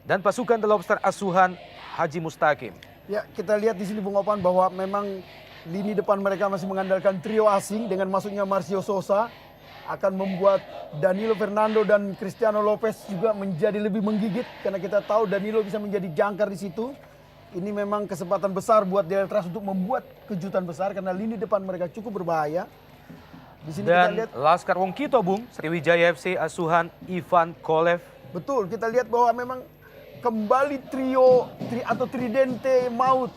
dan pasukan The Lobster asuhan Haji Mustaqim. Ya, kita lihat di sini Bung Opan bahwa memang lini depan mereka masih mengandalkan trio asing dengan masuknya Marcio Sosa akan membuat Danilo Fernando dan Cristiano Lopez juga menjadi lebih menggigit karena kita tahu Danilo bisa menjadi jangkar di situ. Ini memang kesempatan besar buat Deltras untuk membuat kejutan besar karena lini depan mereka cukup berbahaya. Di sini kita Dan lihat Laskar Wongkito, Bung, Sriwijaya FC asuhan Ivan Kolev. betul, kita lihat bahwa memang kembali trio atau tridente maut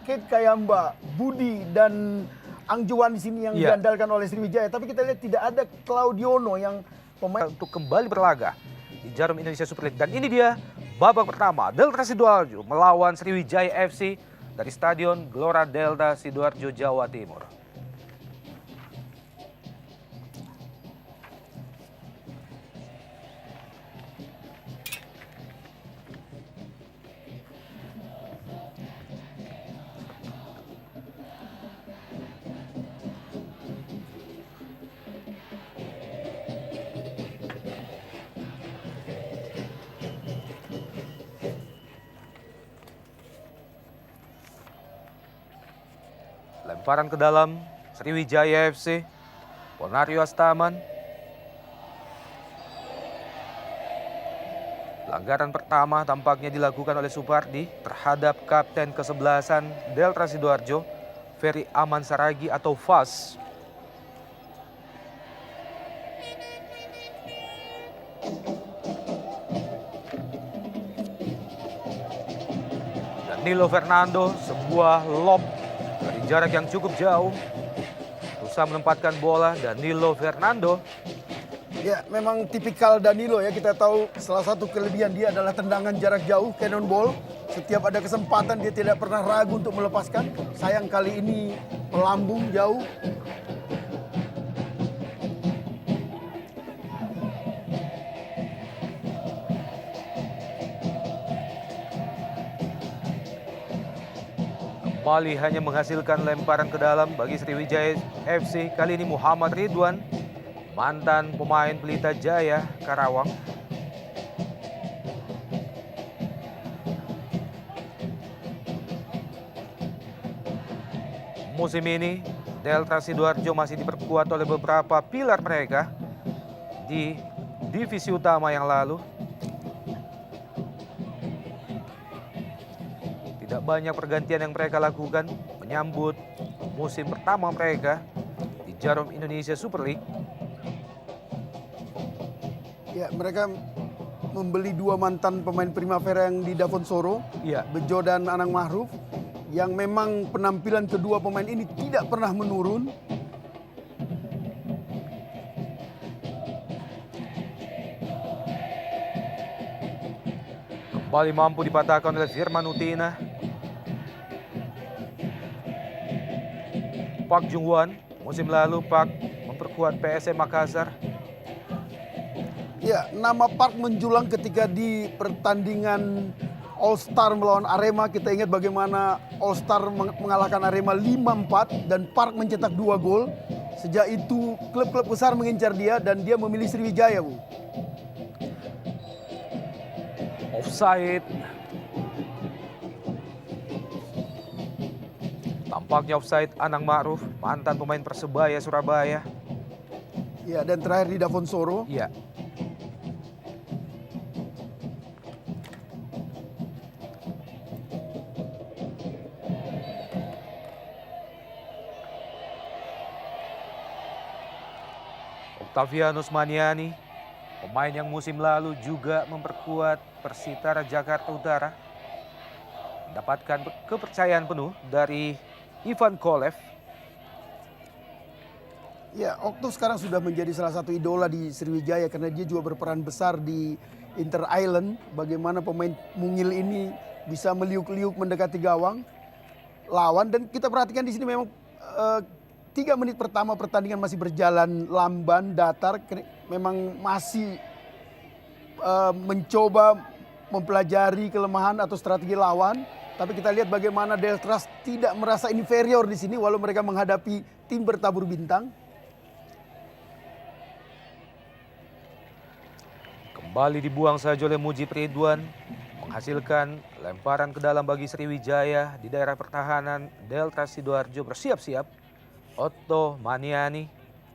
Kate Kayamba, Budi dan Angjuan di sini yang diandalkan oleh Sriwijaya. Tapi kita lihat tidak ada Claudiono yang pemain Untuk kembali berlaga di Jarum Indonesia Super League. Dan ini dia babak pertama Delta Sidoarjo melawan Sriwijaya FC dari Stadion Gelora Delta Sidoarjo, Jawa Timur. Lemparan ke dalam Sriwijaya FC, Ponario Astaman. Pelanggaran pertama tampaknya dilakukan oleh Supardi terhadap kapten kesebelasan Delta Sidoarjo, Ferry Aman Saragi atau FAS. Danilo Fernando, sebuah lob dari jarak yang cukup jauh, berusaha menempatkan bola. Danilo Fernando. ya memang tipikal Danilo ya, kita tahu salah satu kelebihan dia adalah tendangan jarak jauh, cannonball. Setiap ada kesempatan dia tidak pernah ragu untuk melepaskan. Sayang kali ini melambung jauh. Kembali hanya menghasilkan lemparan ke dalam bagi Sriwijaya FC. Kali ini Muhammad Ridwan, mantan pemain Pelita Jaya Karawang. Musim ini Delta Sidoarjo masih diperkuat oleh beberapa pilar mereka di divisi utama yang lalu. Tidak banyak pergantian yang mereka lakukan menyambut musim pertama mereka di Jarum Indonesia Super League. Ya, mereka membeli dua mantan pemain Primavera yang di Davonsoro, Iya. Bejo dan Anang Mahruf, yang memang penampilan kedua pemain ini tidak pernah menurun. Kembali mampu dipatahkan oleh Firman Utina. Park Jung-won, musim lalu Park memperkuat PSM Makassar. Ya, nama Park menjulang ketika di pertandingan All Star melawan Arema. Kita ingat bagaimana All Star mengalahkan Arema 5-4 dan Park mencetak 2 gol. Sejak itu klub-klub besar mengincar dia dan dia memilih Sriwijaya, Bu. Offside. Tampaknya offside Anang Ma'ruf, mantan pemain Persebaya Surabaya. Ya, dan terakhir di Davonsoro. Iya. Octavianus Maniani, pemain yang musim lalu juga memperkuat Persitara Jakarta Utara, mendapatkan kepercayaan penuh dari Ivan Kolev. Ya, Okto sekarang sudah menjadi salah satu idola di Sriwijaya karena dia juga berperan besar di Inter Island. Bagaimana pemain mungil ini bisa meliuk-liuk mendekati gawang lawan, dan kita perhatikan di sini memang 3 menit pertama pertandingan masih berjalan lamban, datar, memang masih mencoba mempelajari kelemahan atau strategi lawan. Tapi kita lihat bagaimana Deltras tidak merasa inferior di sini walau mereka menghadapi tim bertabur bintang. Kembali dibuang saja oleh Mujib Ridwan. menghasilkan lemparan ke dalam bagi Sriwijaya di daerah pertahanan Delta Sidoarjo bersiap-siap. Otto Maniani,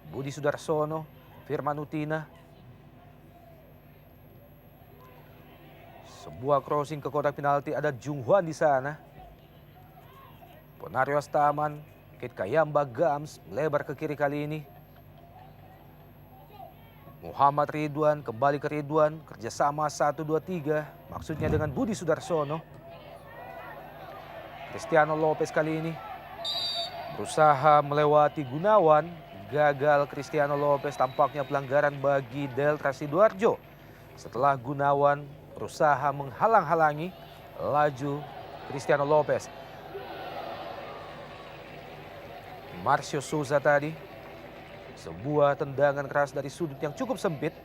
Budi Sudarsono, Firman Utina. Sebuah crossing ke kotak penalti, ada Jung Hwan di sana. Ponario Astaman, Kit Kayamba Gams melebar ke kiri kali ini. Muhammad Ridwan kembali ke Ridwan, kerjasama 1-2-3, maksudnya dengan Budi Sudarsono. Cristiano Lopez kali ini berusaha melewati Gunawan, gagal. Cristiano Lopez, tampaknya pelanggaran bagi Delta Sidoarjo setelah Gunawan berusaha menghalang-halangi laju Cristiano Lopez. Marcio Souza tadi, sebuah tendangan keras dari sudut yang cukup sempit.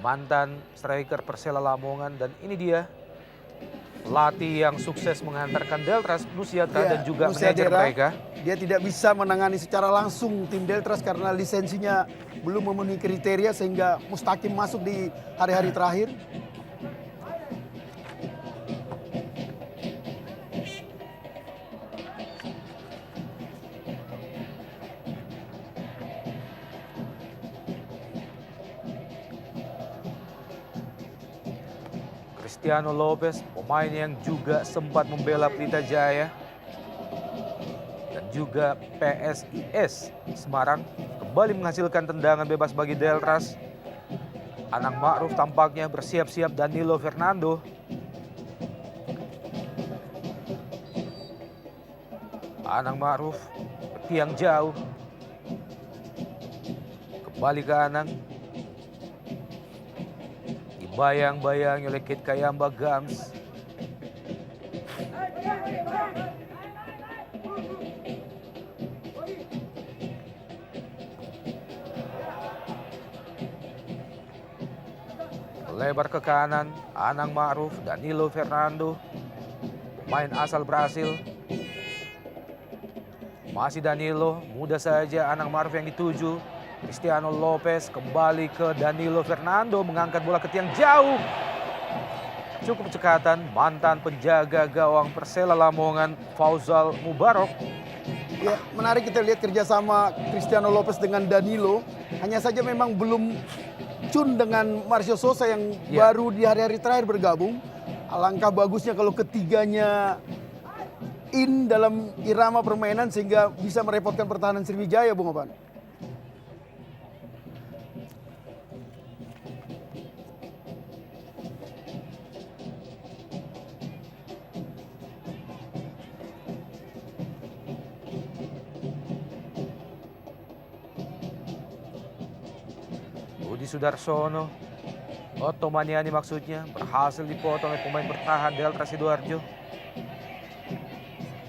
Mantan striker Persela Lamongan, dan ini dia pelatih yang sukses mengantarkan Deltras, Nusiatra, dan juga manajer mereka. Dia tidak bisa menangani secara langsung tim Deltras karena lisensinya belum memenuhi kriteria sehingga Mustaqim masuk di hari-hari terakhir. Cristiano Lopez, pemain yang juga sempat membela Pelita Jaya dan juga PSIS Semarang, kembali menghasilkan tendangan bebas bagi Deltras. Anang Ma'ruf tampaknya bersiap-siap. Danilo Fernando. Anang Ma'ruf tiang jauh. Kembali ke Anang. Dibayang-bayangi oleh Kit Kayamba Gams. Lebar ke kanan, Anang Ma'ruf, Danilo Fernando, pemain asal Brasil. Masih Danilo, mudah saja Anang Ma'ruf yang dituju. Cristiano Lopez kembali ke Danilo Fernando, mengangkat bola ke tiang jauh. Cukup cekatan, mantan penjaga gawang Persela Lamongan, Fauzal Mubarok. Ya, menarik kita lihat kerjasama Cristiano Lopez dengan Danilo. Hanya saja memang belum cun dengan Marcio Souza yang baru di hari-hari terakhir bergabung. Alangkah bagusnya kalau ketiganya in dalam irama permainan sehingga bisa merepotkan pertahanan Sriwijaya, Bung Opan. Budi Sudarsono, Otto Maniani maksudnya, berhasil dipotong oleh pemain bertahan Delta Sidoarjo.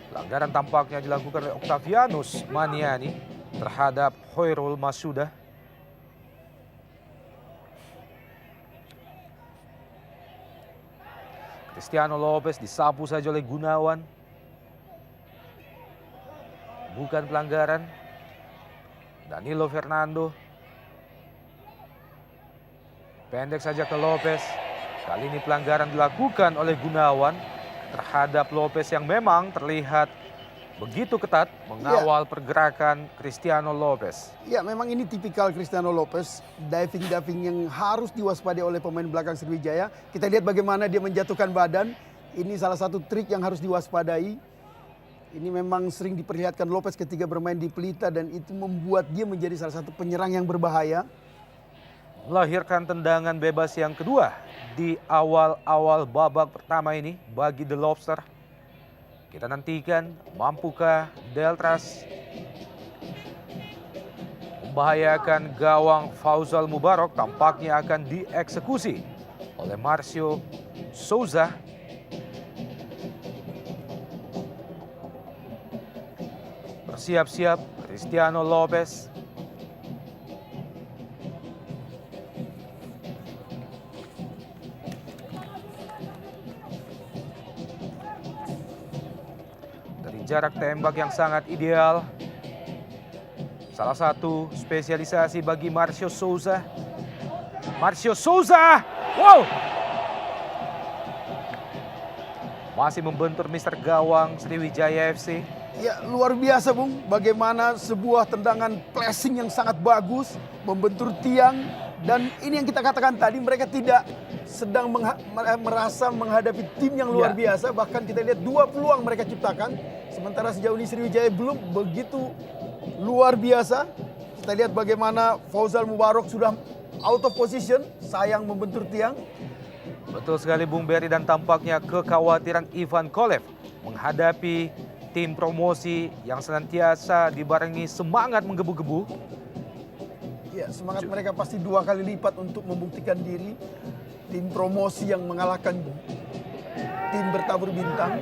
Pelanggaran tampaknya dilakukan oleh Octavianus Maniani terhadap Hoirul Masuda. Cristiano Lopez disapu saja oleh Gunawan. Bukan pelanggaran. Danilo Fernando. Pendek saja ke Lopez. Kali ini pelanggaran dilakukan oleh Gunawan terhadap Lopez yang memang terlihat begitu ketat mengawal pergerakan Cristiano Lopez. Ya, memang ini tipikal Cristiano Lopez, diving yang harus diwaspadai oleh pemain belakang Sriwijaya. Kita lihat bagaimana dia menjatuhkan badan. Ini salah satu trik yang harus diwaspadai. Ini memang sering diperlihatkan Lopez ketika bermain di Pelita dan itu membuat dia menjadi salah satu penyerang yang berbahaya. Melahirkan tendangan bebas yang kedua di awal-awal babak pertama ini bagi The Lobster. Kita nantikan mampukah Deltras membahayakan gawang Fauzal Mubarok. Tampaknya akan dieksekusi oleh Marcio Souza. Bersiap-siap Cristiano Lopez. Jarak tembak yang sangat ideal. Salah satu spesialisasi bagi Marcio Souza. Marcio Souza! Wow! masih membentur Mister Gawang Sriwijaya FC. Ya luar biasa Bung, bagaimana sebuah tendangan pressing yang sangat bagus, membentur tiang. Dan ini yang kita katakan tadi, mereka tidak sedang merasa menghadapi tim yang luar biasa. Bahkan kita lihat 2 peluang mereka ciptakan. Sementara sejauh ini Sriwijaya belum begitu luar biasa. Kita lihat bagaimana Fauzal Mubarok sudah out of position, sayang membentur tiang. Betul sekali Bung Berry, dan tampaknya kekhawatiran Ivan Kolev menghadapi tim promosi yang senantiasa dibarengi semangat menggebu-gebu. Ya, semangat mereka pasti 2 kali lipat untuk membuktikan diri. Tim promosi yang mengalahkan tim bertabur bintang.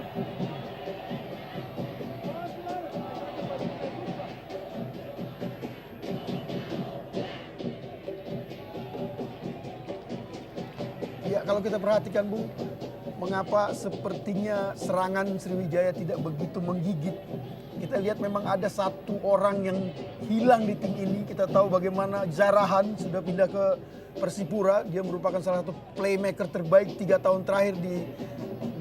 Ya, kalau kita perhatikan Bung, mengapa sepertinya serangan Sriwijaya tidak begitu menggigit. Kita lihat memang ada 1 orang yang hilang di tim ini. Kita tahu bagaimana Zarahan sudah pindah ke Persipura. Dia merupakan salah satu playmaker terbaik 3 tahun terakhir di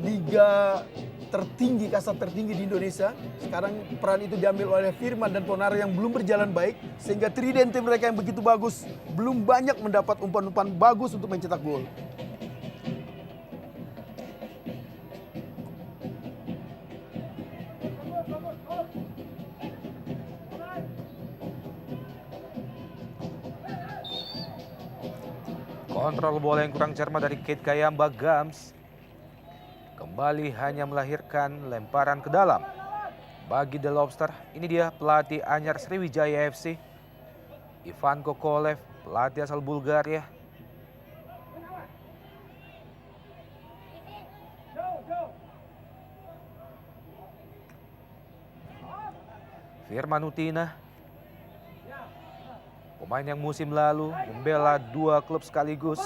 liga tertinggi, kasta tertinggi di Indonesia. Sekarang peran itu diambil oleh Firman dan Ponaro yang belum berjalan baik. Sehingga tridente mereka yang begitu bagus belum banyak mendapat umpan-umpan bagus untuk mencetak gol. Kontrol bola yang kurang cermat dari Kate Kayamba Gams. Kembali hanya melahirkan lemparan ke dalam. Bagi The Lobster, ini dia pelatih anyar Sriwijaya FC, Ivan Kolev, pelatih asal Bulgaria. Firman Utina, pemain yang musim lalu membela 2 klub sekaligus,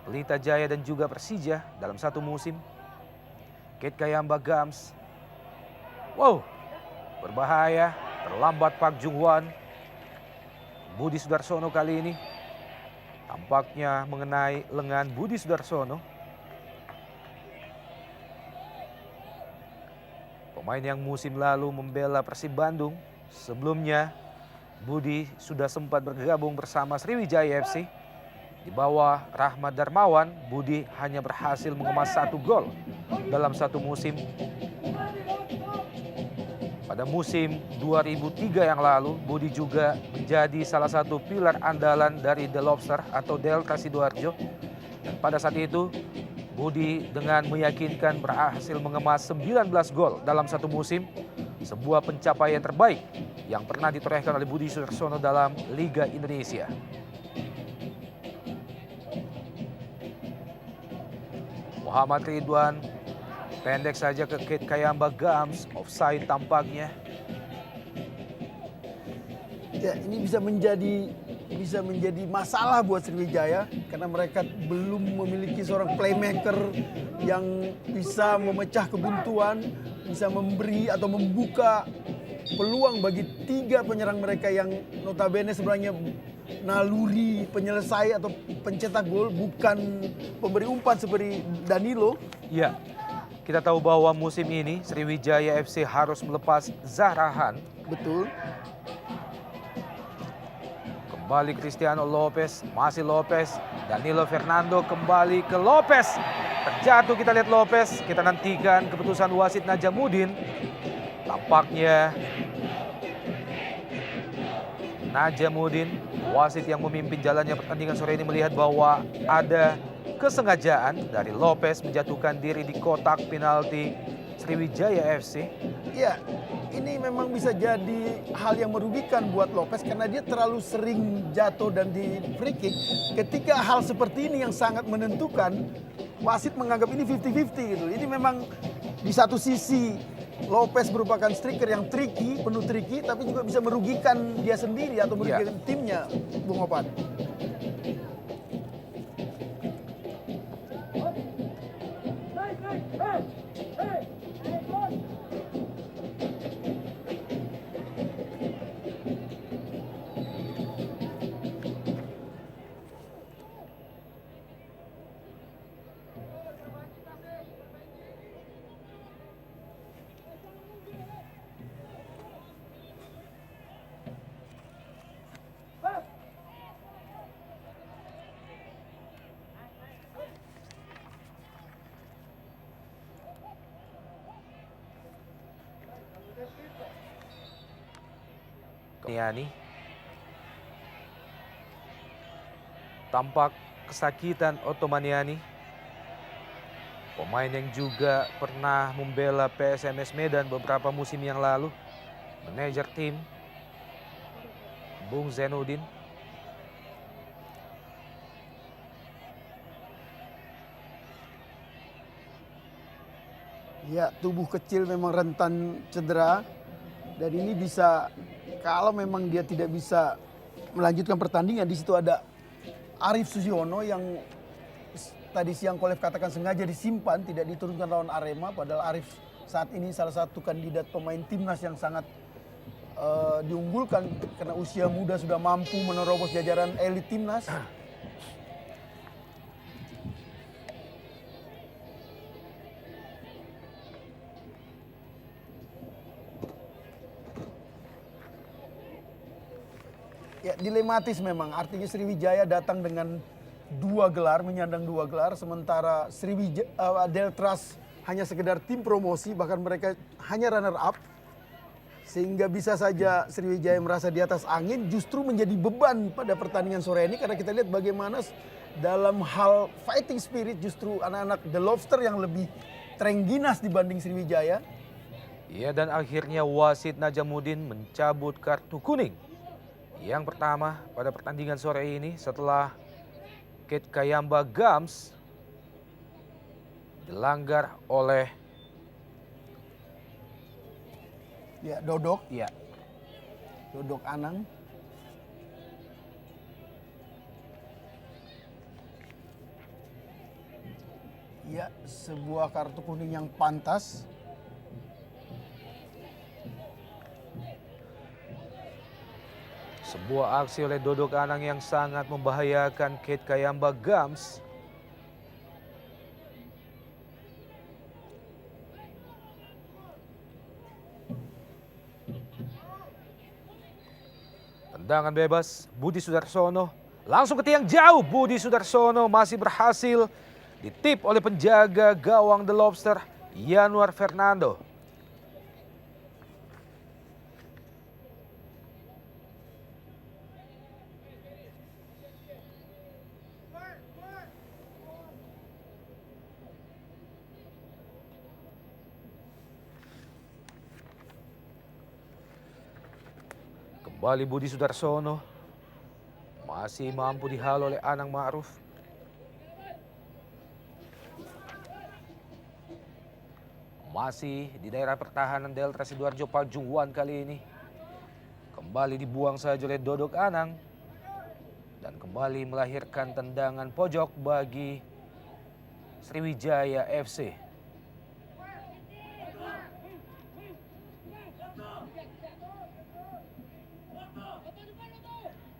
Pelita Jaya dan juga Persija dalam 1 musim. Kate Kayamba Gams. Wow, berbahaya, terlambat Park Jung Hwan. Budi Sudarsono kali ini tampaknya mengenai lengan Budi Sudarsono. Pemain yang musim lalu membela Persib Bandung. Sebelumnya Budi sudah sempat bergabung bersama Sriwijaya FC. Di bawah Rahmat Darmawan, Budi hanya berhasil mengemas 1 gol dalam 1 musim. Pada musim 2003 yang lalu, Budi juga menjadi salah satu pilar andalan dari The Lobster atau Delta Sidoarjo. Dan pada saat itu, Budi dengan meyakinkan berhasil mengemas 19 gol dalam 1 musim. Sebuah pencapaian terbaik yang pernah ditorehkan oleh Budi Sudarsono dalam Liga Indonesia. Muhammad Ridwan pendek saja ke Kate Kayamba Gams, offside tampaknya. Ya, ini bisa menjadi masalah buat Sriwijaya karena mereka belum memiliki seorang playmaker yang bisa memecah kebuntuan, bisa memberi atau membuka peluang bagi 3 penyerang mereka yang notabene sebenarnya naluri penyelesai atau pencetak gol, bukan pemberi umpan seperti Danilo. Ya, kita tahu bahwa musim ini Sriwijaya FC harus melepas Zahrahan. Betul. Kembali Cristiano Lopez, masih Lopez, Danilo Fernando kembali ke Lopez. Terjatuh, kita lihat Lopez, kita nantikan keputusan wasit Najamuddin. Tampaknya Najamuddin, wasit yang memimpin jalannya pertandingan sore ini, melihat bahwa ada kesengajaan dari Lopez menjatuhkan diri di kotak penalti Sriwijaya FC. Ya, ini memang bisa jadi hal yang merugikan buat Lopez karena dia terlalu sering jatuh dan di free kick. Ketika hal seperti ini yang sangat menentukan, wasit menganggap ini 50-50 gitu. Ini memang di satu sisi Lopez merupakan striker yang tricky, penuh tricky, tapi juga bisa merugikan dia sendiri atau merugikan timnya, Bung Opan. Yani tampak kesakitan Ottomaniani, pemain yang juga pernah membela PSMS Medan beberapa musim yang lalu, manajer tim Bung Zainuddin. Ya, tubuh kecil memang rentan cedera dan ini bisa, kalau memang dia tidak bisa melanjutkan pertandingan, di situ ada Arif Susiono yang tadi siang Kolev katakan sengaja disimpan, tidak diturunkan lawan Arema, padahal Arif saat ini salah satu kandidat pemain timnas yang sangat diunggulkan karena usia muda sudah mampu menerobos jajaran elit timnas. Ya, dilematis memang. Artinya Sriwijaya datang dengan 2 gelar, menyandang 2 gelar, sementara Deltras hanya sekedar tim promosi, bahkan mereka hanya runner up. Sehingga bisa saja Sriwijaya merasa di atas angin, justru menjadi beban pada pertandingan sore ini karena kita lihat bagaimana dalam hal fighting spirit justru anak-anak The Lobster yang lebih terengginas dibanding Sriwijaya. Ya, dan akhirnya wasit Najamuddin mencabut kartu kuning yang pertama pada pertandingan sore ini setelah Kate Kayamba Gams dilanggar oleh Dodok ya Anang. Ya, sebuah kartu kuning yang pantas. Sebuah aksi oleh Dodok Anang yang sangat membahayakan Kate Kayamba Gams. Tendangan bebas Budi Sudarsono langsung ke tiang jauh. Budi Sudarsono masih berhasil ditip oleh penjaga gawang The Lobster Yanuar Fernando. Kembali Budi Sudarsono masih mampu dihalau oleh Anang Ma'ruf. Masih di daerah pertahanan Deltras Sidoarjo Pajungwan kali ini. Kembali dibuang saja oleh Dodok Anang dan kembali melahirkan tendangan pojok bagi Sriwijaya FC.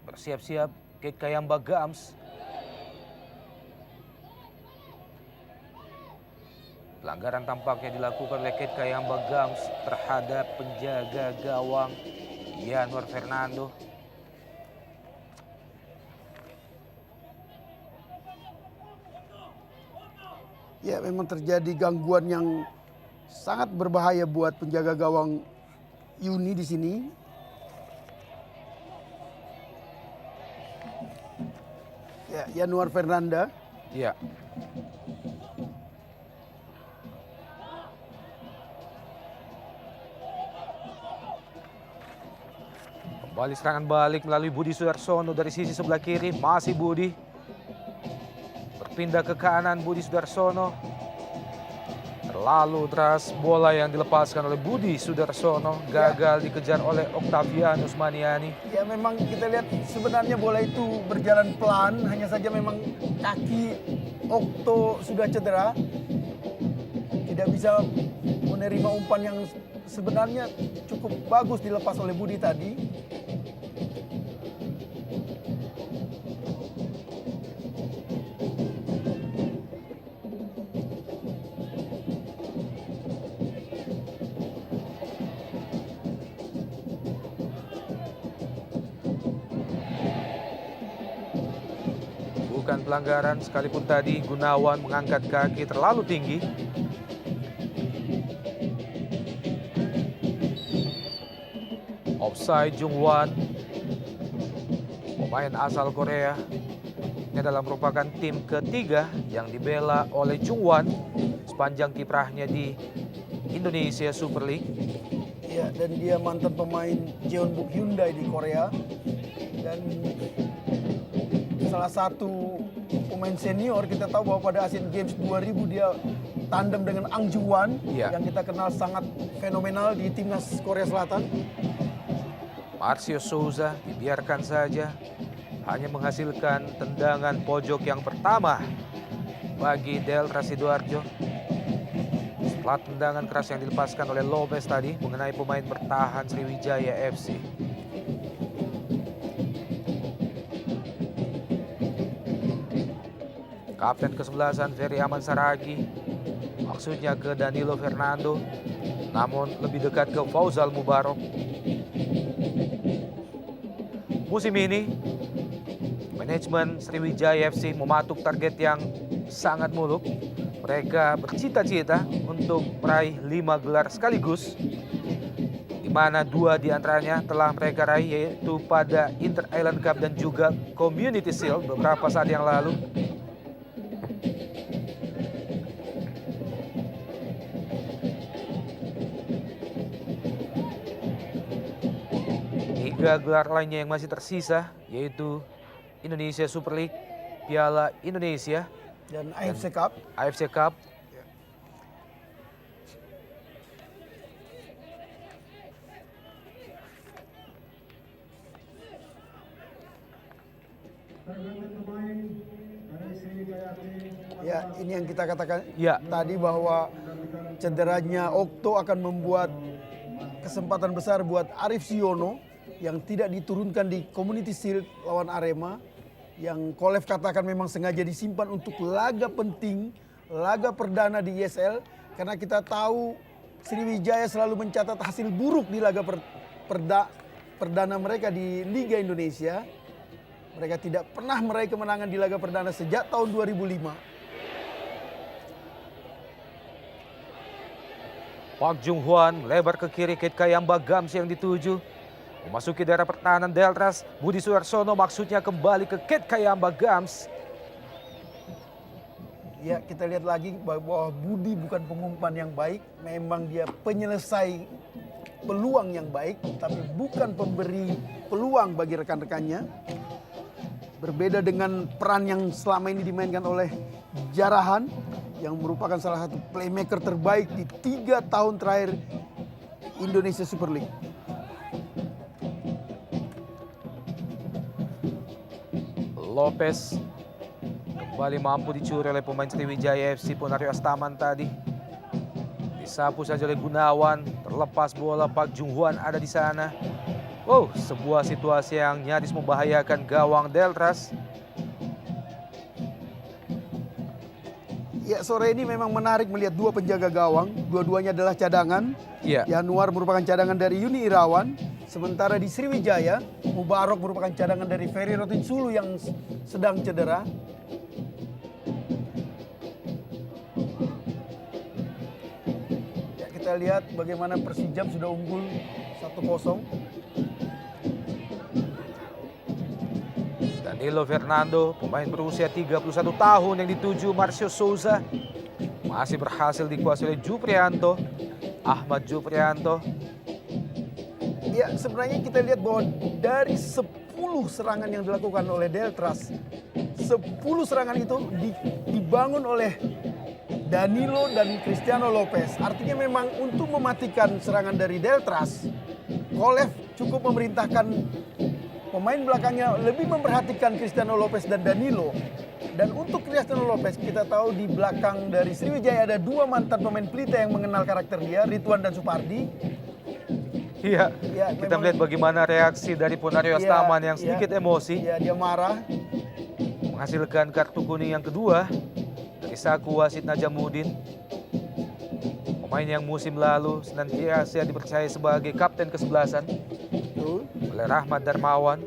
Bersiap-siap Kate Kayamba Gams. Pelanggaran tampaknya dilakukan oleh Kate Kayamba Gams terhadap penjaga gawang Yanuar Fernando. Ya, memang terjadi gangguan yang sangat berbahaya buat penjaga gawang Yuni di sini. Ya, Yanuar Fernanda. Ya. Kembali serangan balik melalui Budi Sudarsono dari sisi sebelah kiri. Masih Budi. Berpindah ke kanan Budi Sudarsono. Terlalu deras bola yang dilepaskan oleh Budi Sudarsono. Gagal dikejar oleh Octavianus Maniani. Ya, memang kita lihat sebenarnya bola itu berjalan pelan. Hanya saja memang kaki Okto sudah cedera. Tidak bisa menerima umpan yang sebenarnya cukup bagus dilepas oleh Budi tadi. Bukan pelanggaran sekalipun tadi Gunawan mengangkat kaki terlalu tinggi. Offside Jungwon, pemain asal Korea. Ini adalah merupakan tim ketiga yang dibela oleh Jungwon sepanjang kiprahnya di Indonesia Super League. Ya, dan dia mantan pemain Jeonbuk Hyundai di Korea. Dan salah satu pemain senior, kita tahu bahwa pada Asian Games 2000 dia tandem dengan Ang Jung-wan yang kita kenal sangat fenomenal di timnas Korea Selatan. Marcio Souza dibiarkan saja, hanya menghasilkan tendangan pojok yang pertama bagi Deltras Sidoarjo. Setelah tendangan keras yang dilepaskan oleh Lopez tadi mengenai pemain bertahan Sriwijaya FC. Kapten kesebelasan Ferry Aman Saragi, maksudnya ke Danilo Fernando, namun lebih dekat ke Fauzal Mubarok. Musim ini, manajemen Sriwijaya FC mematuk target yang sangat muluk. Mereka bercita-cita untuk meraih 5 gelar sekaligus, di mana 2 diantaranya telah mereka raih, yaitu pada Inter Island Cup dan juga Community Shield beberapa saat yang lalu. Tiga gelar lainnya yang masih tersisa, yaitu Indonesia Super League, Piala Indonesia, dan AFC Cup. AFC Cup. Ya, ini yang kita katakan Ya. tadi bahwa cederanya Okto akan membuat kesempatan besar buat Arif Siono yang tidak diturunkan di Community Shield lawan Arema, yang Kolev katakan memang sengaja disimpan untuk laga penting, laga perdana di ISL, karena kita tahu Sriwijaya selalu mencatat hasil buruk di laga perdana mereka di Liga Indonesia. Mereka tidak pernah meraih kemenangan di laga perdana sejak tahun 2005. Park Jung-hwan lebar ke kiri, Kate Kayamba Gams yang dituju. Memasuki daerah pertahanan Deltras, Budi Suarsono maksudnya kembali ke Kate Kayamba Gams. Ya, kita lihat lagi bahwa Budi bukan pengumpan yang baik. Memang dia penyelesai peluang yang baik, tapi bukan pemberi peluang bagi rekan-rekannya. Berbeda dengan peran yang selama ini dimainkan oleh Jarahan, yang merupakan salah satu playmaker terbaik di 3 tahun terakhir Indonesia Super League. Lopez kembali mampu dicuri oleh pemain Sriwijaya FC, Ponario Astaman tadi. Disapu saja oleh Gunawan, terlepas bola, Park Jung-hwan ada di sana. Wow, sebuah situasi yang nyaris membahayakan gawang Deltras. Ya, sore ini memang menarik melihat 2 penjaga gawang. Dua-duanya adalah cadangan. Iya. Yanuar merupakan cadangan dari Yuni Irawan. Sementara di Sriwijaya, Mubarok merupakan cadangan dari Ferry Rotinsulu yang sedang cedera. Ya, kita lihat bagaimana Persijap sudah unggul 1-0. Danilo Fernando, pemain berusia 31 tahun yang dituju Marcio Souza, masih berhasil dikuasai oleh Juprianto, Ahmad Juprianto. Ya, sebenarnya kita lihat bahwa dari 10 serangan yang dilakukan oleh Deltras, 10 serangan itu dibangun oleh Danilo dan Cristiano Lopez. Artinya memang untuk mematikan serangan dari Deltras, Kolev cukup memerintahkan pemain belakangnya lebih memperhatikan Cristiano Lopez dan Danilo. Dan untuk Cristiano Lopez, kita tahu di belakang dari Sriwijaya ada 2 mantan pemain pelita yang mengenal karakter dia, Ridwan dan Supardi. Iya, Ya, kita memang- melihat bagaimana reaksi dari Ponario Astaman yang sedikit emosi, Ya, dia marah. menghasilkan kartu kuning yang kedua dari saku wasit Najamuddin. Pemain yang musim lalu senantiasa dipercaya sebagai kapten kesebelasan Betul. oleh Rahmat Darmawan.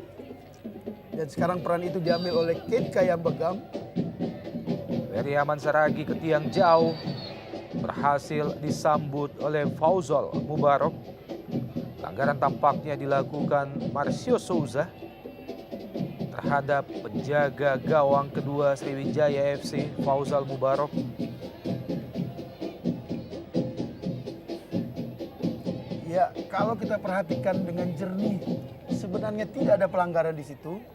Dan sekarang peran itu diambil oleh Kate Kayambagam. Ferry Aman Saragi ke tiang jauh, berhasil disambut oleh Fauzal Mubarok. Pelanggaran tampaknya dilakukan Marcio Souza terhadap penjaga gawang kedua Sriwijaya FC, Fauzal Mubarok. Ya, kalau kita perhatikan dengan jernih, sebenarnya tidak ada pelanggaran di situ.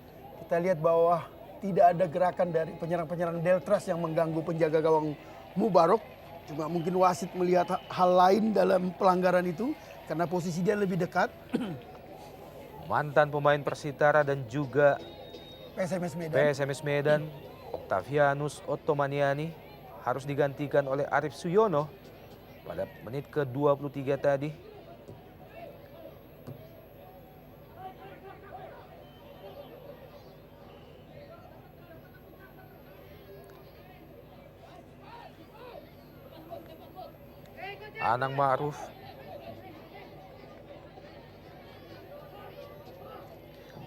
Kita lihat bahwa tidak ada gerakan dari penyerang-penyerang Deltras yang mengganggu penjaga gawang Mubarok. Cuma mungkin wasit melihat hal lain dalam pelanggaran itu karena posisi dia lebih dekat. Mantan pemain Persitara dan juga PSMS Medan, Octavianus Ottomaniani harus digantikan oleh Arif Suyono pada menit ke-23 tadi. Anang Ma'ruf,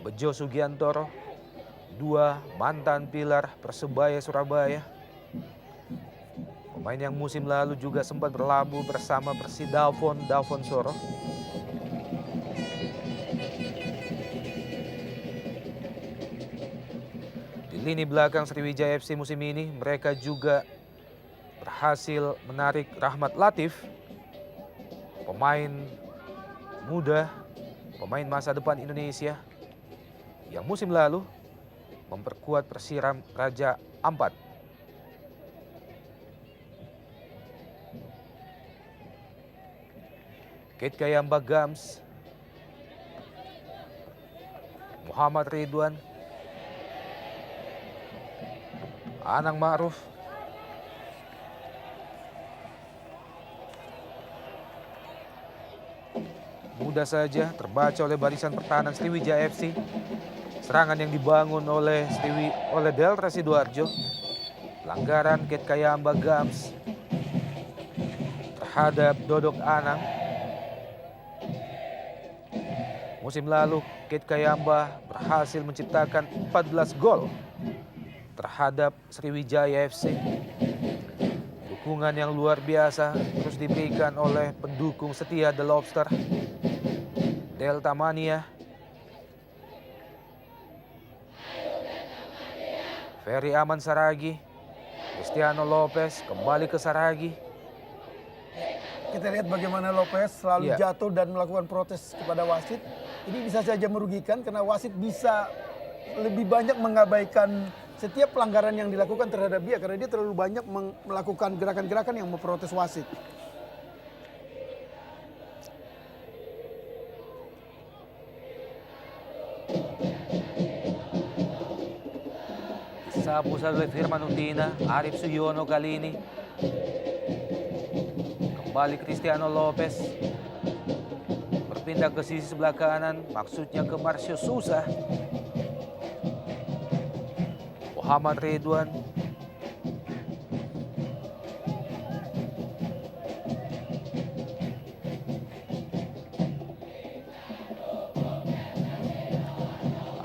Bejo Sugiantoro, dua mantan pilar Persebaya Surabaya. Pemain yang musim lalu juga sempat berlabuh bersama Persidafon Soro. Di lini belakang Sriwijaya FC musim ini mereka juga berhasil menarik Rahmat Latif, pemain muda, pemain masa depan Indonesia yang musim lalu memperkuat Persiram Raja Ampat. Kate Kayamba Gams, Muhammad Ridwan, Anang Ma'ruf, mudah saja terbaca oleh barisan pertahanan Sriwijaya FC. Serangan yang dibangun oleh Deltras Sidoarjo. Pelanggaran Kate Kayamba Gams terhadap Dodok Anang. Musim lalu Kate Kayamba berhasil menciptakan 14 gol terhadap Sriwijaya FC. Dukungan yang luar biasa terus diberikan oleh pendukung setia The Lobster, Delta Mania. Ferry Aman Saragi, Cristiano Lopez kembali ke Saragi. Kita lihat bagaimana Lopez selalu jatuh dan melakukan protes kepada wasit. Ini bisa saja merugikan karena wasit bisa lebih banyak mengabaikan setiap pelanggaran yang dilakukan terhadap dia karena dia terlalu banyak melakukan gerakan-gerakan yang memprotes wasit. Sapu oleh Firman Utina, Arif Suyono kali ini. Kembali Cristiano Lopez. Berpindah ke sisi sebelah kanan, maksudnya ke Marcio Souza. Muhammad Ridwan.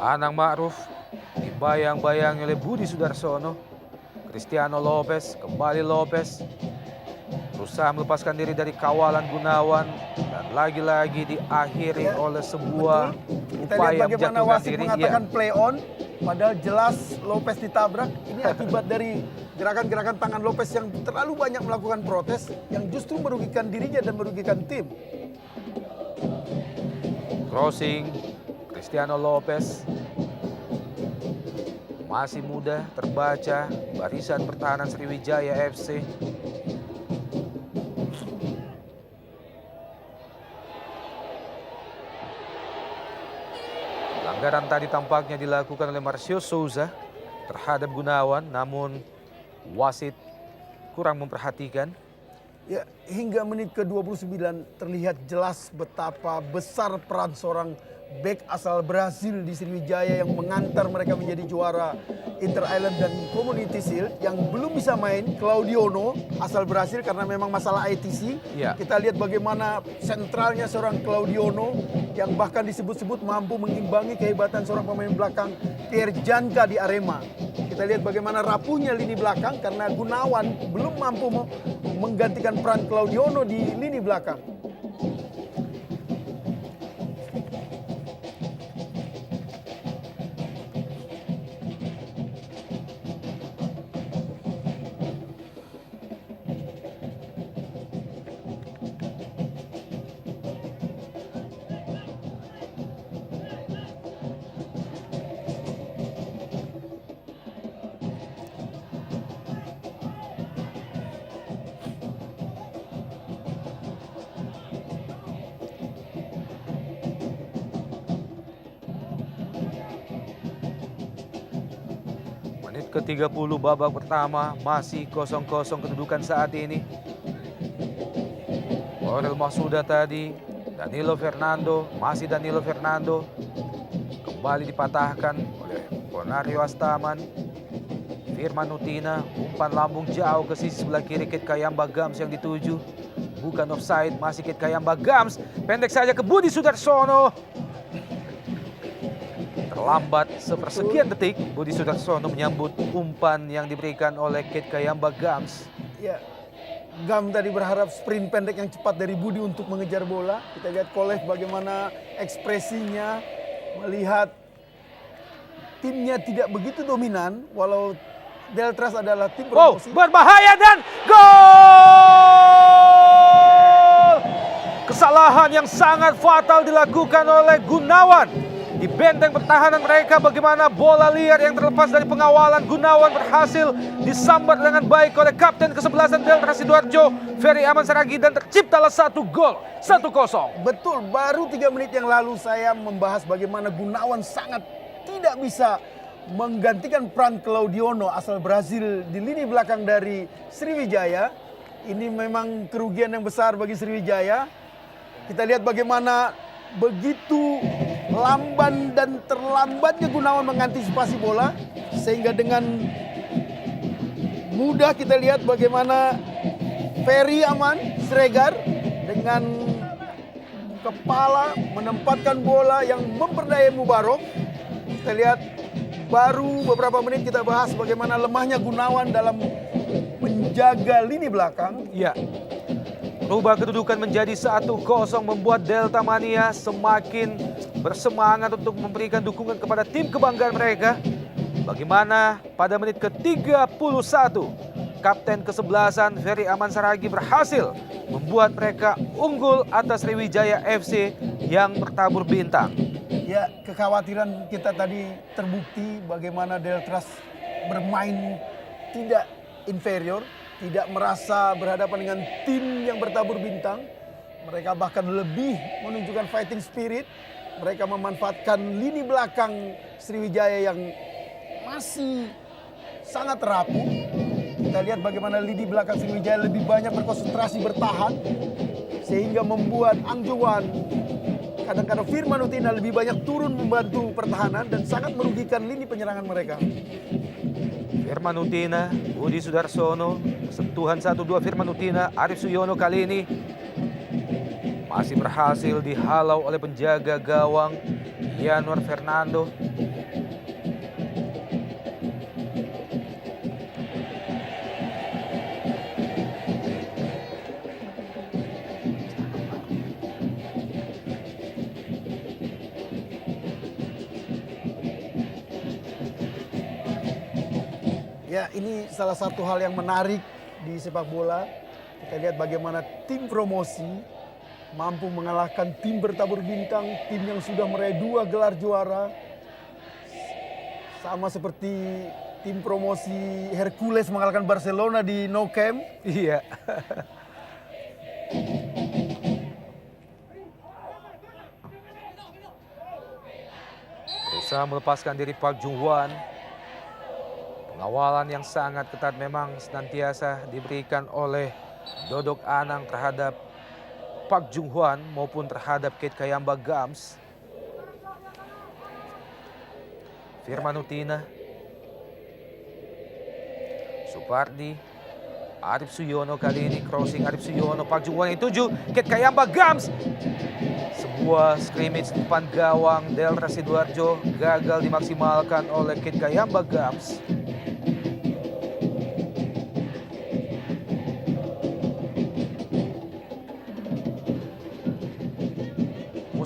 Anang Ma'ruf dibayang-bayang oleh Budi Sudarsono. Cristiano Lopez, kembali Lopez. Berusaha melepaskan diri dari kawalan Gunawan. Dan lagi-lagi diakhiri oleh sebuah Kita lihat upaya bagaimana menjatuhkan wasit diri. mengatakan play on. Padahal jelas Lopez ditabrak. Ini akibat dari gerakan-gerakan tangan Lopez yang terlalu banyak melakukan protes. Yang justru merugikan dirinya dan merugikan tim. Crossing, Cristiano Lopez. Masih muda terbaca barisan pertahanan Sriwijaya FC. Pelanggaran tadi tampaknya dilakukan oleh Marcio Souza terhadap Gunawan, namun wasit kurang memperhatikan. Ya, hingga menit ke-29 terlihat jelas betapa besar peran seorang bek asal Brasil di Sriwijaya yang mengantar mereka menjadi juara Inter Island dan Community Shield. Yang belum bisa main Claudiono asal Brasil karena memang masalah ITC. Kita lihat bagaimana sentralnya seorang Claudiono yang bahkan disebut-sebut mampu mengimbangi kehebatan seorang pemain belakang Pierre Janka di Arema. Kita lihat bagaimana rapuhnya lini belakang karena Gunawan belum mampu menggantikan peran Claudiono di lini belakang. ke-30 babak pertama, masih 0-0 kedudukan saat ini. Aurel Mahsuda tadi, Danilo Fernando, masih Danilo Fernando. Kembali dipatahkan oleh Bonario Astaman. Firman Utina, umpan lambung jauh ke sisi sebelah kiri Kit Kayamba Gams yang dituju. Bukan offside, masih Kit Kayamba Gams. Pendek saja ke Budi Sudarsono. Terlambat sepersekian detik, Budi Sudarsono menyambut umpan yang diberikan oleh Kit Kayamba Gams. Ya, Gam tadi berharap sprint pendek yang cepat dari Budi untuk mengejar bola. Kita lihat Kolev bagaimana ekspresinya melihat timnya tidak begitu dominan, walau Deltras adalah tim promosi. Berbahaya dan gol! Kesalahan yang sangat fatal dilakukan oleh Gunawan. Di benteng pertahanan mereka, bagaimana bola liar yang terlepas dari pengawalan Gunawan berhasil disambar dengan baik oleh kapten ke-11 Deltras Sidoarjo, Ferry Aman Saragi, dan terciptalah 1 gol, 1-0. Betul, baru 3 menit yang lalu saya membahas bagaimana Gunawan sangat tidak bisa menggantikan peran Claudiono asal Brazil di lini belakang dari Sriwijaya. Ini memang kerugian yang besar bagi Sriwijaya. Kita lihat bagaimana begitu lamban dan terlambatnya Gunawan mengantisipasi bola, sehingga dengan mudah kita lihat bagaimana Ferry Aman Sregar dengan kepala menempatkan bola yang memperdaya Mubarok. Kita lihat baru beberapa menit kita bahas bagaimana lemahnya Gunawan dalam menjaga lini belakang. Ya, rubah kedudukan menjadi 1-0 membuat Delta Mania semakin bersemangat untuk memberikan dukungan kepada tim kebanggaan mereka. Bagaimana pada menit ke-31, kapten ke-11 Ferry Aman Saragi berhasil membuat mereka unggul atas Sriwijaya FC yang bertabur bintang. Ya, kekhawatiran kita tadi terbukti bagaimana Deltras bermain tidak inferior, tidak merasa berhadapan dengan tim yang bertabur bintang. Mereka bahkan lebih menunjukkan fighting spirit. Mereka memanfaatkan lini belakang Sriwijaya yang masih sangat rapuh. Kita lihat bagaimana lini belakang Sriwijaya lebih banyak berkonsentrasi bertahan, sehingga membuat Angjuan, kadang-kadang Firman Utina lebih banyak turun membantu pertahanan dan sangat merugikan lini penyerangan mereka. Firman Utina, Budi Sudarsono, sentuhan 1-2 Firman Utina, Arif Suyono kali ini masih berhasil dihalau oleh penjaga gawang Yanuar Fernando. Ya, ini salah satu hal yang menarik di sepak bola. Kita lihat bagaimana tim promosi mampu mengalahkan tim bertabur bintang, tim yang sudah meraih 2 gelar juara. Sama seperti tim promosi Hercules mengalahkan Barcelona di Nou Camp. Iya. Berusaha melepaskan diri Park Jung-hwan. Pengawalan yang sangat ketat memang senantiasa diberikan oleh Dodok Anang terhadap Park Jung-hwan maupun terhadap Kit Kayamba Gams. Firman Utina, Supardi, Arif Suyono kali ini crossing Arif Suyono, Park Jung-hwan yang tuju, Kit Kayamba Gams. Sebuah scrimmage di depan gawang Delta Sidoarjo gagal dimaksimalkan oleh Kit Kayamba Gams.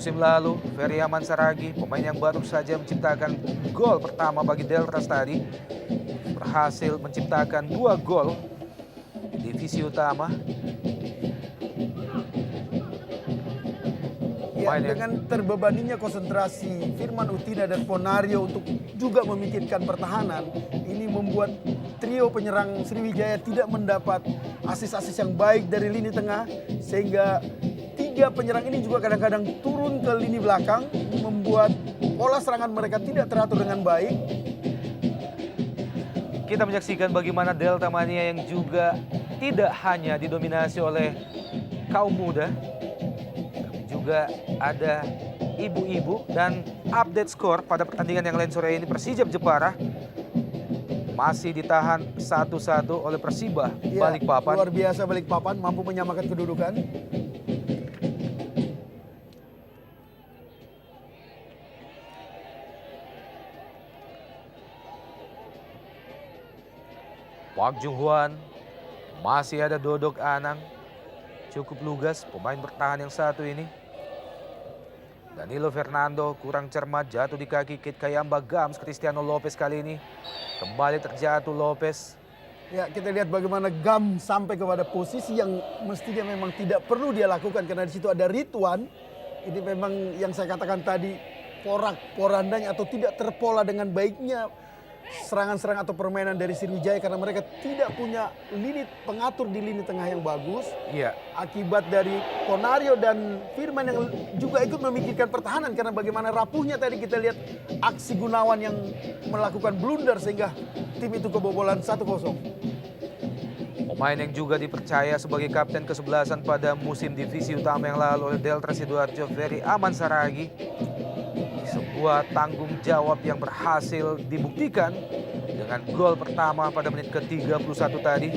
Musim lalu, Ferry Aman Saragi, pemain yang baru saja menciptakan gol pertama bagi Deltras tadi, berhasil menciptakan 2 gol di divisi utama. Ya, dengan terbebaninya konsentrasi Firman Utina dan Bonario untuk juga memikirkan pertahanan, ini membuat trio penyerang Sriwijaya tidak mendapat asis-asis yang baik dari lini tengah, sehingga 3 penyerang ini juga kadang-kadang turun ke lini belakang, membuat pola serangan mereka tidak teratur dengan baik. kita menyaksikan bagaimana Delta Mania yang juga tidak hanya didominasi oleh kaum muda, tapi juga ada ibu-ibu. Dan update skor pada pertandingan yang lain sore ini, Persijap Jepara masih ditahan 1-1 oleh Persiba Balikpapan. Luar biasa Balikpapan mampu menyamakan kedudukan. Park Jung Hwan, masih ada Dodok Anang, cukup lugas pemain bertahan yang satu ini. Danilo Fernando kurang cermat, jatuh di kaki Kate Kayamba Gams. Cristiano Lopez kali ini kembali terjatuh Lopez. Ya, kita lihat bagaimana Gam sampai kepada posisi yang mestinya memang tidak perlu dia lakukan karena di situ ada Ridwan. Ini memang yang saya katakan tadi, porak-porandanya atau tidak terpola dengan baiknya serangan-serangan atau permainan dari Sriwijaya karena mereka tidak punya lini pengatur di lini tengah yang bagus. Iya. Akibat dari Konario dan Firman yang juga ikut memikirkan pertahanan karena bagaimana rapuhnya tadi kita lihat aksi Gunawan yang melakukan blunder sehingga tim itu kebobolan 1-0. Pemain yang juga dipercaya sebagai kapten kesebelasan pada musim divisi utama yang lalu oleh Delta Sidoarjo, Ferry Aman Saragi. Sebuah tanggung jawab yang berhasil dibuktikan dengan gol pertama pada menit ke-31 tadi,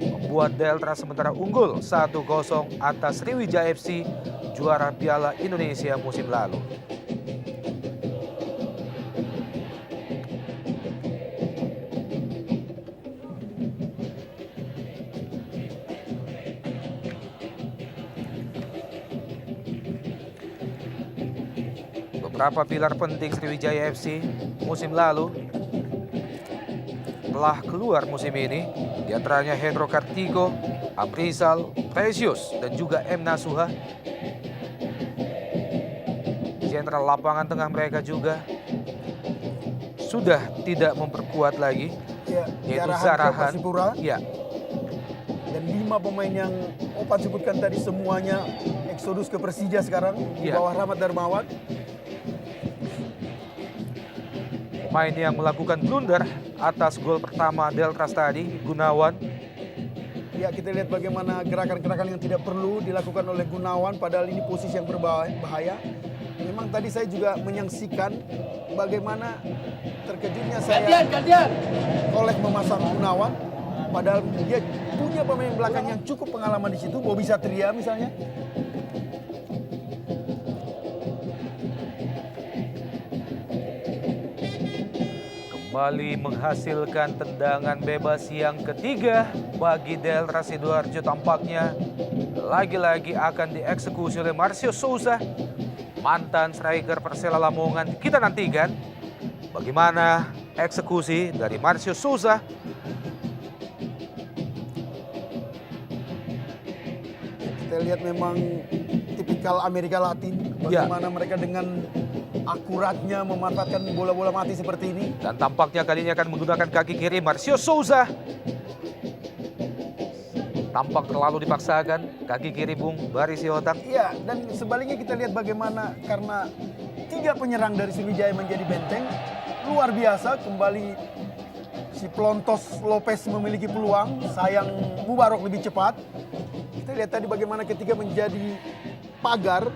membuat Delta sementara unggul 1-0 atas Sriwijaya FC, juara Piala Indonesia musim lalu. Beberapa pilar penting Sriwijaya FC musim lalu telah keluar musim ini. Di antaranya Hendro Kartiko, Aprizal, Precious, dan juga M. Nasuha. Jenderal lapangan tengah mereka juga sudah tidak memperkuat lagi, Ya, yaitu diarahkan ke Zarahan. Persipura. Ya, Dan 5 pemain yang Opan sebutkan tadi semuanya eksodus ke Persija sekarang di Iya. bawah Rahmat Darmawan. pemain yang melakukan blunder atas gol pertama Deltras tadi, Gunawan. Ya, kita lihat bagaimana gerakan-gerakan yang tidak perlu dilakukan oleh Gunawan padahal ini posisi yang berbahaya. Memang tadi saya juga menyaksikan bagaimana terkejutnya saya Kolek memasang Gunawan padahal dia punya pemain belakang yang cukup pengalaman di situ, Bobby Satria misalnya. Kembali menghasilkan tendangan bebas yang ketiga bagi Delta Sidoarjo, tampaknya lagi-lagi akan dieksekusi oleh Marcio Souza, mantan striker Persela Lamongan. Kita nantikan bagaimana eksekusi dari Marcio Souza. Kita lihat memang tipikal Amerika Latin, bagaimana mereka dengan akuratnya memanfaatkan bola-bola mati seperti ini. Dan tampaknya kali ini akan menggunakan kaki kiri Marcio Souza. Tampak terlalu dipaksakan, kaki kiri Bung Bari Sihotak. Iya, dan sebaliknya kita lihat bagaimana karena 3 penyerang dari Sriwijaya menjadi benteng. Luar biasa, kembali si Plontos Lopez memiliki peluang, sayang Mubarok lebih cepat. Kita lihat tadi bagaimana ketiga menjadi pagar.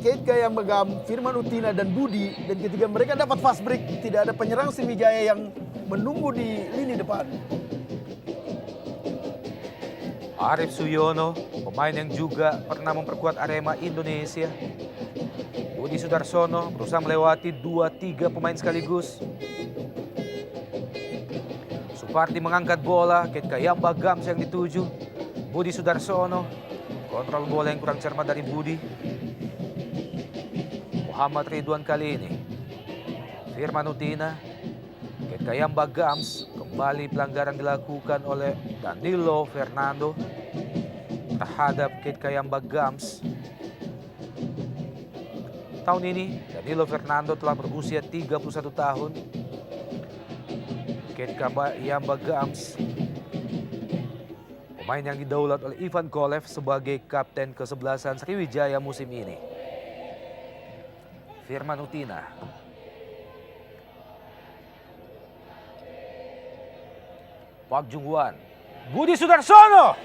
Kate Kayambagam, Firman Utina, dan Budi. Dan ketika mereka dapat fast break, tidak ada penyerang Sriwijaya yang menunggu di lini depan. Arif Suyono, pemain yang juga pernah memperkuat Arema Indonesia. Budi Sudarsono berusaha melewati 2-3 pemain sekaligus. Supardi mengangkat bola, Kate Kayambagam yang dituju. Budi Sudarsono, kontrol bola yang kurang cermat dari Budi. Muhammad Ridwan kali ini, Firman Utina, Kate Kayambagam, kembali pelanggaran dilakukan oleh Danilo Fernando terhadap Kate Kayambagam. Tahun ini Danilo Fernando telah berusia 31 tahun. Kate Kayambagam, pemain yang didaulat oleh Ivan Kolev sebagai kapten kesebelasan Sriwijaya musim ini. Firman Utina. Park Jung-hwan. Budi Sudarsono.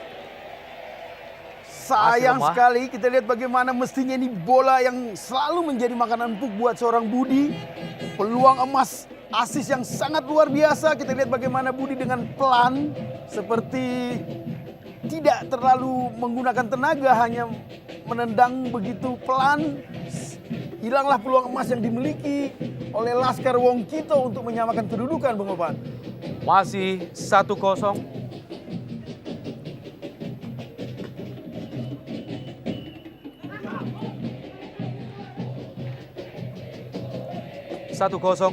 Sayang Masih lemah. sekali kita lihat bagaimana mestinya ini bola yang selalu menjadi makanan empuk buat seorang Budi. Peluang emas, asis yang sangat luar biasa. Kita lihat bagaimana Budi dengan pelan seperti tidak terlalu menggunakan tenaga, hanya menendang begitu pelan. Hilanglah peluang emas yang dimiliki oleh Laskar Wongkito untuk menyamakan kedudukan, Bung Opan. Masih 1-0.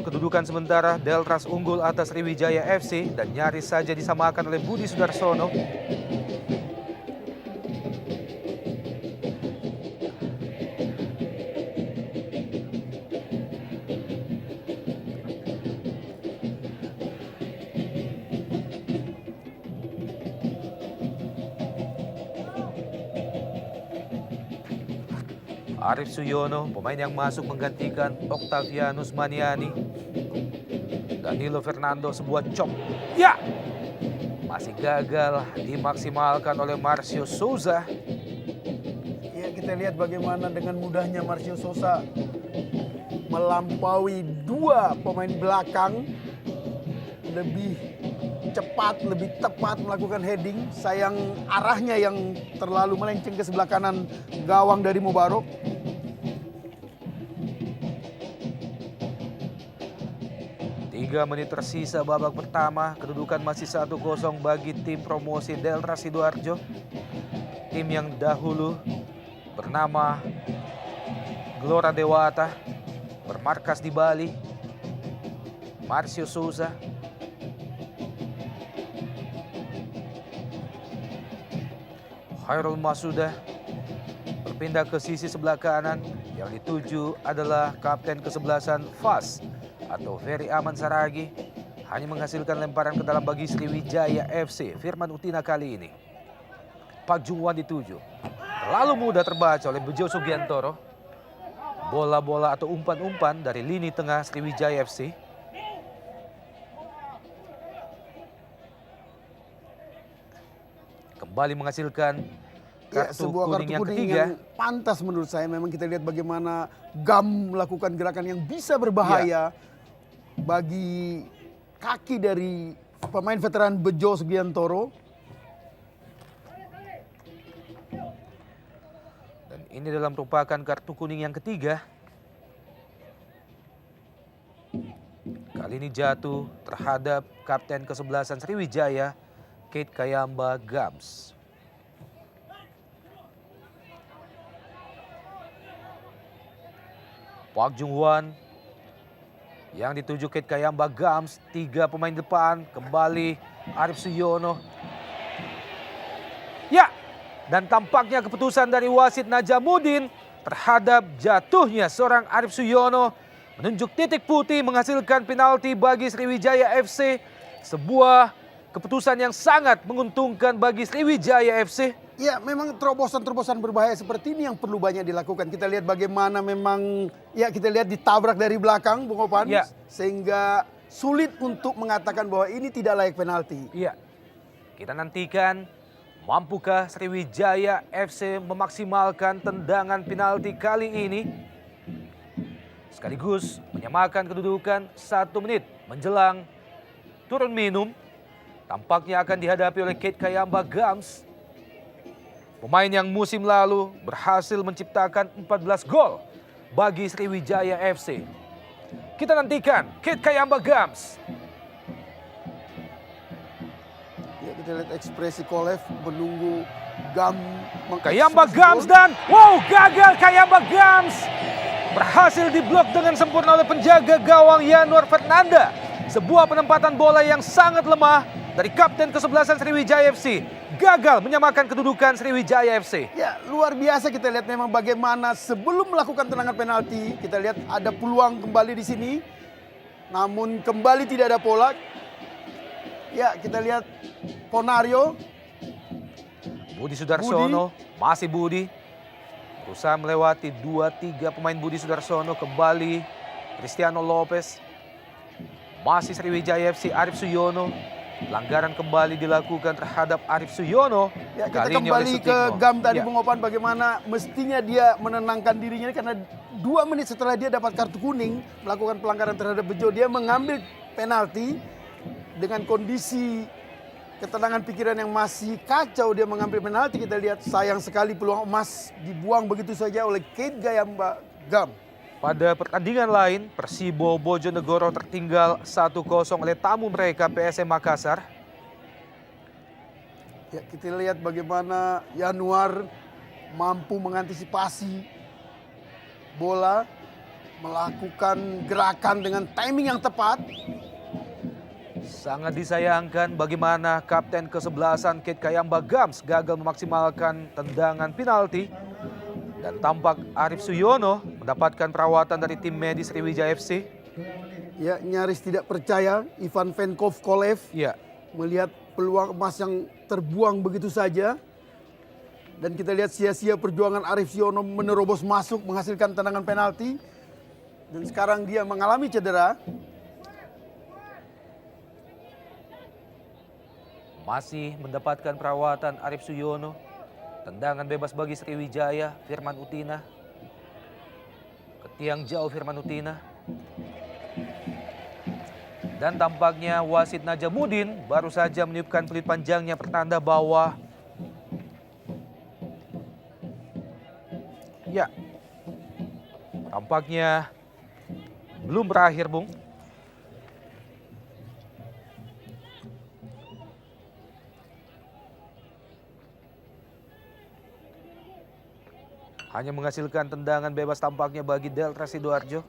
Kedudukan sementara Deltras unggul atas Sriwijaya FC dan nyaris saja disamakan oleh Budi Sudarsono. Arif Suyono, pemain yang masuk menggantikan Octavianus Maniani. Danilo Fernando, sebuah chop. Ya! Masih gagal dimaksimalkan oleh Marcio Souza. Ya, kita lihat bagaimana dengan mudahnya Marcio Souza melampaui dua pemain belakang, lebih cepat, lebih tepat melakukan heading. Sayang arahnya yang terlalu melenceng ke sebelah kanan gawang dari Mubarok. 3 menit tersisa babak pertama, kedudukan masih 1-0 bagi tim promosi Deltras Sidoarjo. Tim yang dahulu bernama Gelora Dewata, bermarkas di Bali. Marcio Souza. Khairul Masuda berpindah ke sisi sebelah kanan. Yang dituju adalah kapten kesebelasan FAS atau Ferry Aman Saragi. Hanya menghasilkan lemparan ke dalam bagi Sriwijaya FC. Firman Utina kali ini. Park Jung-hwan dituju. Terlalu mudah terbaca oleh Bejo Sugiantoro. Bola-bola atau umpan-umpan dari lini tengah Sriwijaya FC. Kembali menghasilkan Ya, kartu sebuah kuning kartu yang kuning ketiga. yang pantas menurut saya. Memang kita lihat bagaimana Gam melakukan gerakan yang bisa berbahaya bagi kaki dari pemain veteran Bejo Sugiantoro. Dan ini adalah merupakan kartu kuning yang ketiga. Kali ini jatuh terhadap kapten kesebelasan Sriwijaya, Kate Kayamba Gams. Park Jung-hwan yang dituju Kate Kayamba Gams. 3 pemain depan, kembali Arif Suyono. Ya, dan tampaknya keputusan dari wasit Najamuddin terhadap jatuhnya seorang Arif Suyono menunjuk titik putih, menghasilkan penalti bagi Sriwijaya FC. Sebuah keputusan yang sangat menguntungkan bagi Sriwijaya FC. Ya, memang terobosan-terobosan berbahaya seperti ini yang perlu banyak dilakukan. Kita lihat bagaimana memang, ya kita lihat ditabrak dari belakang, Bung Opan. Ya. Sehingga sulit untuk mengatakan bahwa ini tidak layak penalti. Iya, kita nantikan mampukah Sriwijaya FC memaksimalkan tendangan penalti kali ini. Sekaligus menyamakan kedudukan 1 menit menjelang turun minum. Tampaknya akan dihadapi oleh Kate Kayamba Gams. Pemain yang musim lalu berhasil menciptakan 14 gol bagi Sriwijaya FC. Kita nantikan Kate Kayamba Gams. Ya, kita lihat ekspresi Kolev menunggu Gam. Kayamba Gams dan wow, gagal Kayamba Gams. Berhasil diblok dengan sempurna oleh penjaga gawang Yanuar Fernanda. Sebuah penempatan bola yang sangat lemah dari kapten kesebelasan Sriwijaya FC. Gagal menyamakan kedudukan Sriwijaya FC. Ya, luar biasa kita lihat memang bagaimana sebelum melakukan tendangan penalti. Kita lihat ada peluang kembali di sini. Namun kembali tidak ada pola. Ya, kita lihat Ponario. Budi Sudarsono, masih Budi. Berusaha melewati 2-3 pemain Budi Sudarsono. Kembali Cristiano Lopez. Masih Sriwijaya FC, Arif Suyono. Pelanggaran kembali dilakukan terhadap Arief Suyono. Ya, kita Kali ini oleh kembali ke Sutikno. Gam tadi Ya. Bung Opan, bagaimana mestinya dia menenangkan dirinya karena 2 menit setelah dia dapat kartu kuning melakukan pelanggaran terhadap Bejo, dia mengambil penalti dengan kondisi ketenangan pikiran yang masih kacau. Dia mengambil penalti, kita lihat sayang sekali peluang emas dibuang begitu saja oleh Keith Gayamba Gam. Pada pertandingan lain, Persibo Bojonegoro tertinggal 1-0 oleh tamu mereka PSM Makassar. Ya, kita lihat bagaimana Yanuar mampu mengantisipasi bola, melakukan gerakan dengan timing yang tepat. Sangat disayangkan bagaimana kapten kesebelasan Keith Gayamba Gams gagal memaksimalkan tendangan penalti. Dan tampak Arief Suyono mendapatkan perawatan dari tim medis Sriwijaya FC. Ya, nyaris tidak percaya Ivan Venkov Kolev Ya, melihat peluang emas yang terbuang begitu saja. Dan kita lihat sia-sia perjuangan Arief Suyono menerobos masuk menghasilkan tendangan penalti. Dan sekarang dia mengalami cedera. masih mendapatkan perawatan Arief Suyono. Tendangan bebas bagi Sriwijaya, Firman Utina. Ke tiang jauh Firman Utina. Dan tampaknya wasit Najamuddin baru saja meniupkan peluit panjangnya pertanda bahwa ya, tampaknya belum berakhir, Bung. Hanya menghasilkan tendangan bebas tampaknya bagi Delta Sidoarjo.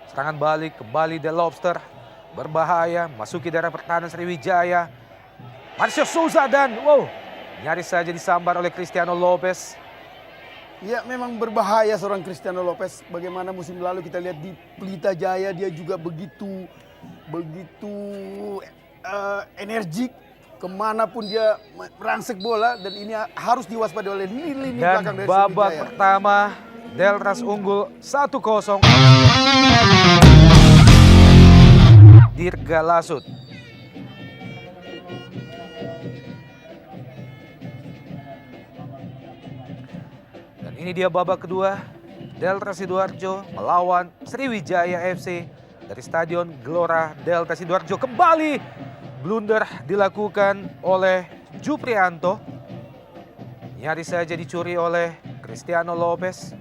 Serangan balik kembali The Lobster. Berbahaya, masuki daerah pertahanan Sriwijaya. Marcio Souza dan nyaris saja disambar oleh Cristiano Lopez. Ya, memang berbahaya seorang Cristiano Lopez. Bagaimana musim lalu kita lihat di Pelita Jaya, dia juga begitu energik. Kemanapun dia merangsek bola, dan ini harus diwaspadai oleh lini Dan belakang dari babak Sriwijaya. pertama Deltas unggul 1-0. Dirga Lasut. Dan ini dia babak kedua. Delta Sidoarjo melawan Sriwijaya FC dari Stadion Gelora Delta Sidoarjo. Kembali blunder dilakukan oleh Juprianto. Nyaris saja dicuri oleh Cristiano Lopez.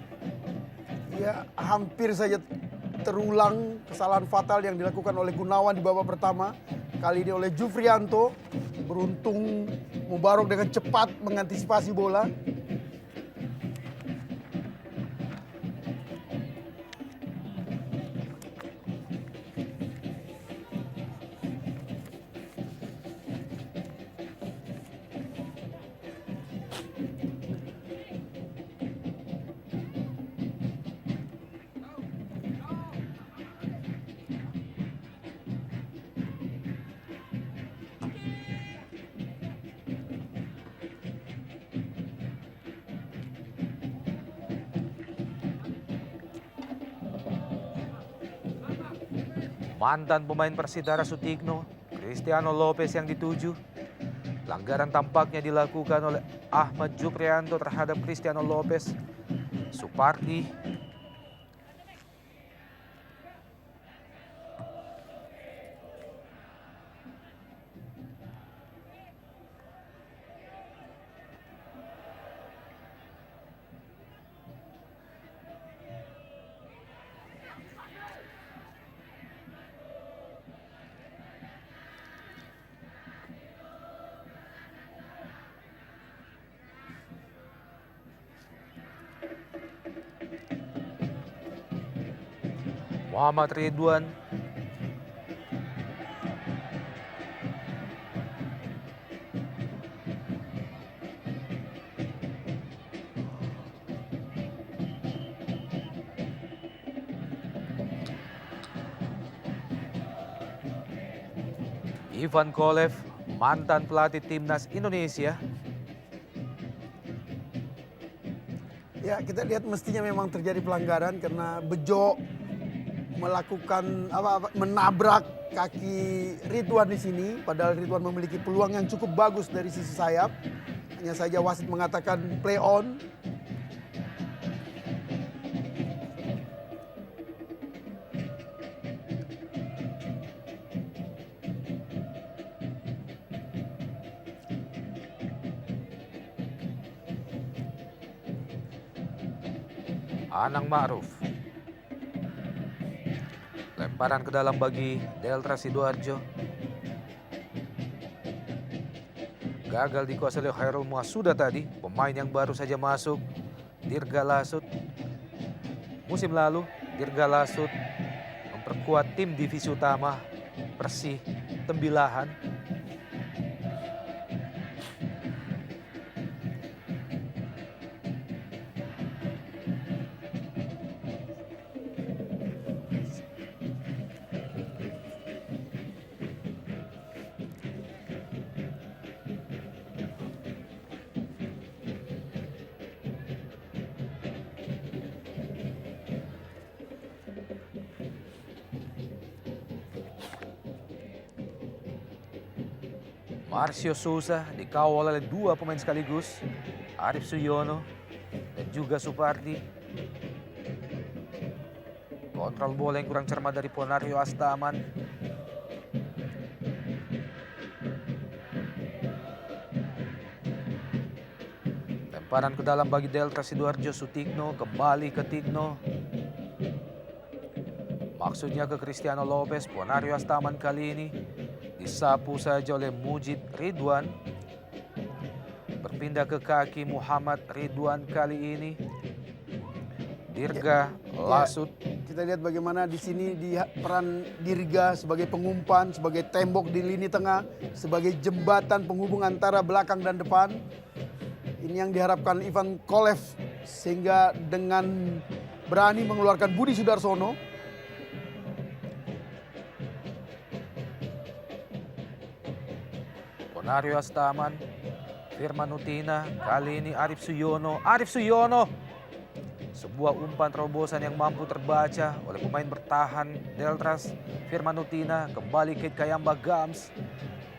Ya, hampir saja terulang kesalahan fatal yang dilakukan oleh Gunawan di babak pertama. Kali ini oleh Jufrianto. Beruntung Mubarok dengan cepat mengantisipasi bola. Mantan pemain Persitara Sutikno, Cristiano Lopez yang dituju. Pelanggaran tampaknya dilakukan oleh Ahmad Juprianto terhadap Cristiano Lopez. Supardi. Muhammad Ridwan. Ivan Kolev, mantan pelatih timnas Indonesia. Ya, kita lihat mestinya memang terjadi pelanggaran karena Bejo melakukan menabrak kaki Ridwan di sini. Padahal Ridwan memiliki peluang yang cukup bagus dari sisi sayap. Hanya saja wasit mengatakan play on. Anang Ma'ruf. Lemparan ke dalam bagi Delta Sidoarjo. Gagal dikuasai oleh Khairul Muasuda tadi, pemain yang baru saja masuk, Dirga Lasut. Musim lalu, Dirga Lasut memperkuat tim divisi utama Persih Tembilahan. Marcio Souza dikawal oleh dua pemain sekaligus, Arif Suyono dan juga Supardi. Kontrol bola yang kurang cermat dari Ponario Astaman. Lemparan ke dalam bagi Delta Sidoarjo, Sutikno kembali ke Tikno. Maksudnya ke Cristiano Lopez, Ponario Astaman kali ini disapu saja oleh Mujib Ridwan. Berpindah ke kaki Muhammad Ridwan kali ini. Dirga Lasut. Kita lihat bagaimana di sini peran Dirga sebagai pengumpan, sebagai tembok di lini tengah, sebagai jembatan penghubung antara belakang dan depan. Ini yang diharapkan Ivan Kolev sehingga dengan berani mengeluarkan Budi Sudarsono. Ponario Astaman, Firman Utina, kali ini Arif Suyono. Arif Suyono, sebuah umpan terobosan yang mampu terbaca oleh pemain bertahan Deltras. Firman Utina kembali Kit Kayamba Gams.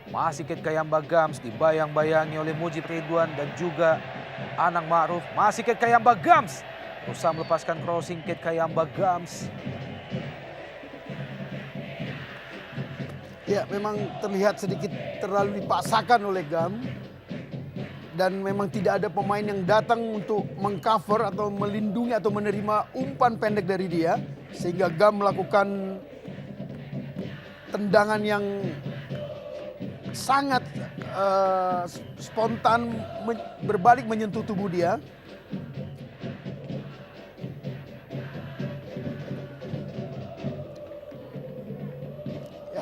Masih Kit Kayamba Gams dibayang-bayangi oleh Mujib Ridwan dan juga Anang Ma'ruf. Masih Kit Kayamba Gams, berusaha melepaskan crossing Kit Kayamba Gams. Ya, memang terlihat sedikit terlalu dipaksakan oleh Gam. Dan memang tidak ada pemain yang datang untuk mengcover atau melindungi atau menerima umpan pendek dari dia. Sehingga Gam melakukan tendangan yang sangat spontan berbalik menyentuh tubuh dia.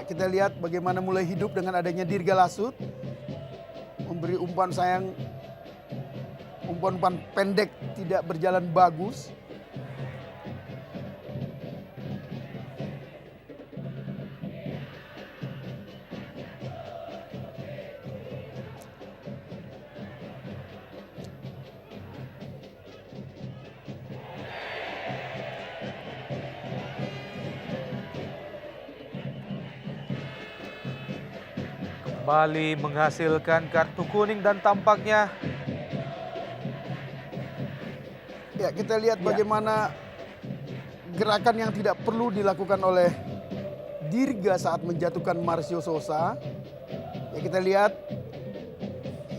Kita lihat bagaimana mulai hidup dengan adanya Dirga Lasut. Memberi umpan pendek tidak berjalan bagus. Kembali menghasilkan kartu kuning dan tampaknya ya kita lihat bagaimana gerakan yang tidak perlu dilakukan oleh Dirga saat menjatuhkan Marcio Souza. Ya kita lihat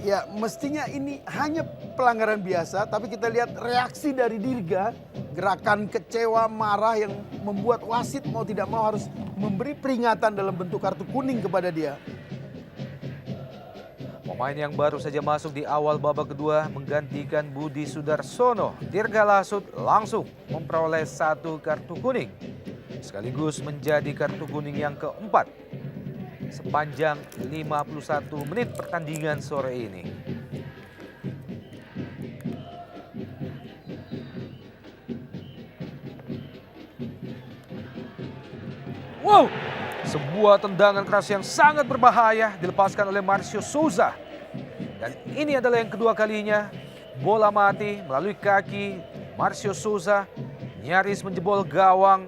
ya mestinya ini hanya pelanggaran biasa, tapi kita lihat reaksi dari Dirga, gerakan kecewa, marah yang membuat wasit mau tidak mau harus memberi peringatan dalam bentuk kartu kuning kepada dia. pemain yang baru saja masuk di awal babak kedua menggantikan Budi Sudarsono. Dirga Lasut langsung memperoleh satu kartu kuning, sekaligus menjadi kartu kuning yang keempat sepanjang 51 menit pertandingan sore ini. Wow, sebuah tendangan keras yang sangat berbahaya dilepaskan oleh Marcio Souza. Dan ini adalah yang kedua kalinya bola mati melalui kaki Marcio Souza nyaris menjebol gawang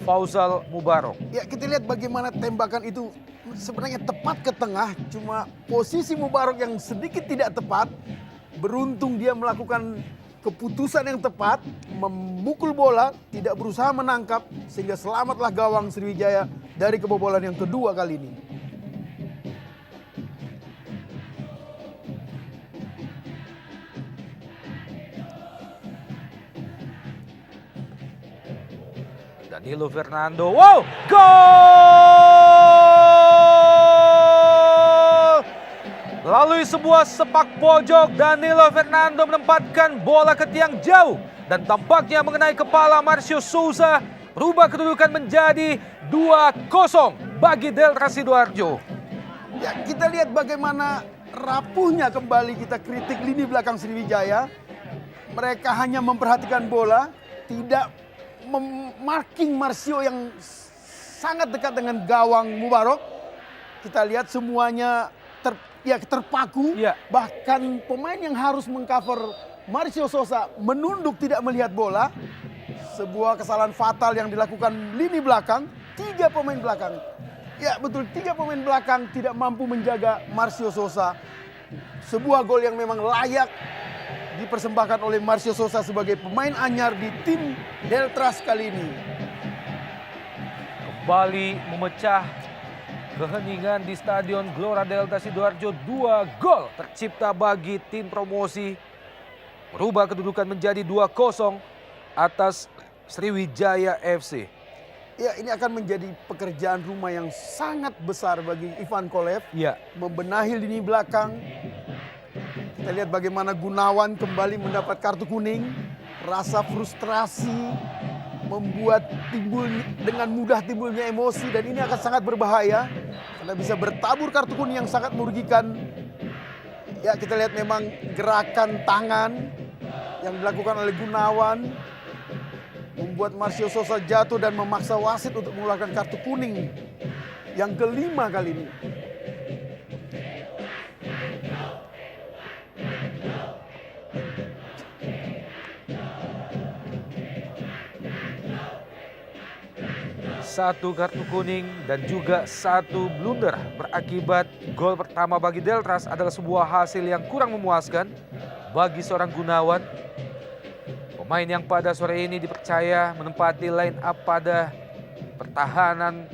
Fauzal Mubarok. Ya, kita lihat bagaimana tembakan itu sebenarnya tepat ke tengah, cuma posisi Mubarok yang sedikit tidak tepat. Beruntung dia melakukan keputusan yang tepat, memukul bola, tidak berusaha menangkap, sehingga selamatlah gawang Sriwijaya dari kebobolan yang kedua kali ini. Danilo Fernando, wow, gol! Melalui sebuah sepak pojok, Danilo Fernando menempatkan bola ke tiang jauh dan tampaknya mengenai kepala Marcio Souza, berubah kedudukan menjadi 2-0 bagi Delta Sidoarjo. Ya, kita lihat bagaimana rapuhnya kembali kita kritik lini belakang Sriwijaya. Mereka hanya memperhatikan bola, tidak marking Marcio yang sangat dekat dengan gawang Mubarok. Kita lihat semuanya terpaku. Ya. Bahkan pemain yang harus mengcover Marcio Souza menunduk tidak melihat bola. Sebuah kesalahan fatal yang dilakukan lini belakang. 3 pemain belakang. Ya betul, 3 pemain belakang tidak mampu menjaga Marcio Souza. Sebuah gol yang memang layak dipersembahkan oleh Marcio Souza sebagai pemain anyar di tim Deltras kali ini. Kembali memecah keheningan di Stadion Gelora Delta Sidoarjo. 2 gol tercipta bagi tim promosi, merubah kedudukan menjadi 2-0 atas Sriwijaya FC. Ya, ini akan menjadi pekerjaan rumah yang sangat besar bagi Ivan Kolev. Ya. Membenahi lini belakang. Kita lihat bagaimana Gunawan kembali mendapat kartu kuning. Rasa frustrasi membuat dengan mudah timbulnya emosi, dan ini akan sangat berbahaya karena bisa bertabur kartu kuning yang sangat merugikan. Ya, kita lihat memang gerakan tangan yang dilakukan oleh Gunawan membuat Marcio Souza jatuh dan memaksa wasit untuk mengeluarkan kartu kuning yang kelima kali ini. Satu kartu kuning dan juga 1 blunder berakibat gol pertama bagi Deltras adalah sebuah hasil yang kurang memuaskan bagi seorang Gunawan. Pemain yang pada sore ini dipercaya menempati line up pada pertahanan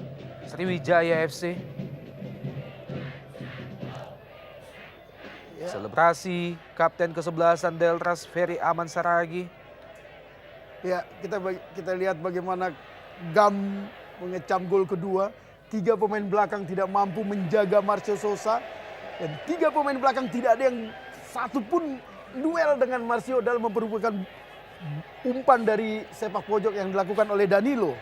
Sriwijaya FC. Selebrasi Kapten kesebelasan Deltras Ferry Aman Saragi. Ya, kita lihat bagaimana Gam mengecam gol kedua. 3 pemain belakang tidak mampu menjaga Marcio Souza. Dan 3 pemain belakang tidak ada yang satupun duel dengan Marcio dalam memperebutkan umpan dari sepak pojok yang dilakukan oleh Danilo.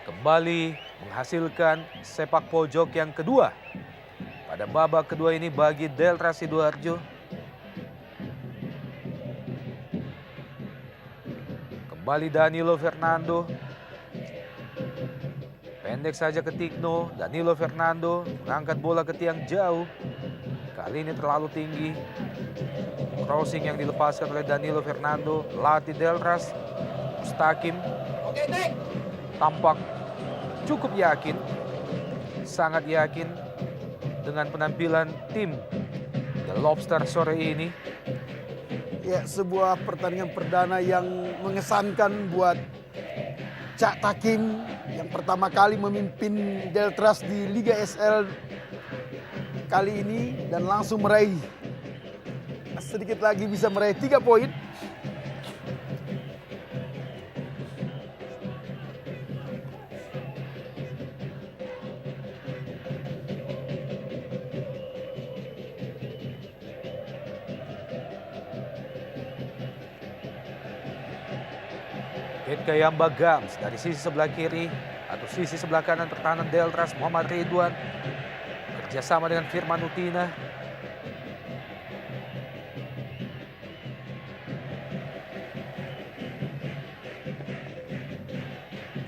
Kembali menghasilkan sepak pojok yang kedua pada babak kedua ini bagi Delta Sidoarjo. Kembali Danilo Fernando. Pendek saja ke Tikno. Danilo Fernando mengangkat bola ke tiang jauh. Kali ini terlalu tinggi. Crossing yang dilepaskan oleh Danilo Fernando. Latih Deltras Mustakim tampak cukup yakin, sangat yakin dengan penampilan tim The Lobster sore ini. Ya, sebuah pertandingan perdana yang mengesankan buat Cak Takim yang pertama kali memimpin Deltras di Liga SL kali ini dan langsung meraih, sedikit lagi bisa meraih 3 poin. Ken Kayamba Gams dari sisi sebelah kiri atau sisi sebelah kanan pertahanan Deltras Muhammad Ridwan kerjasama dengan Firman Utina.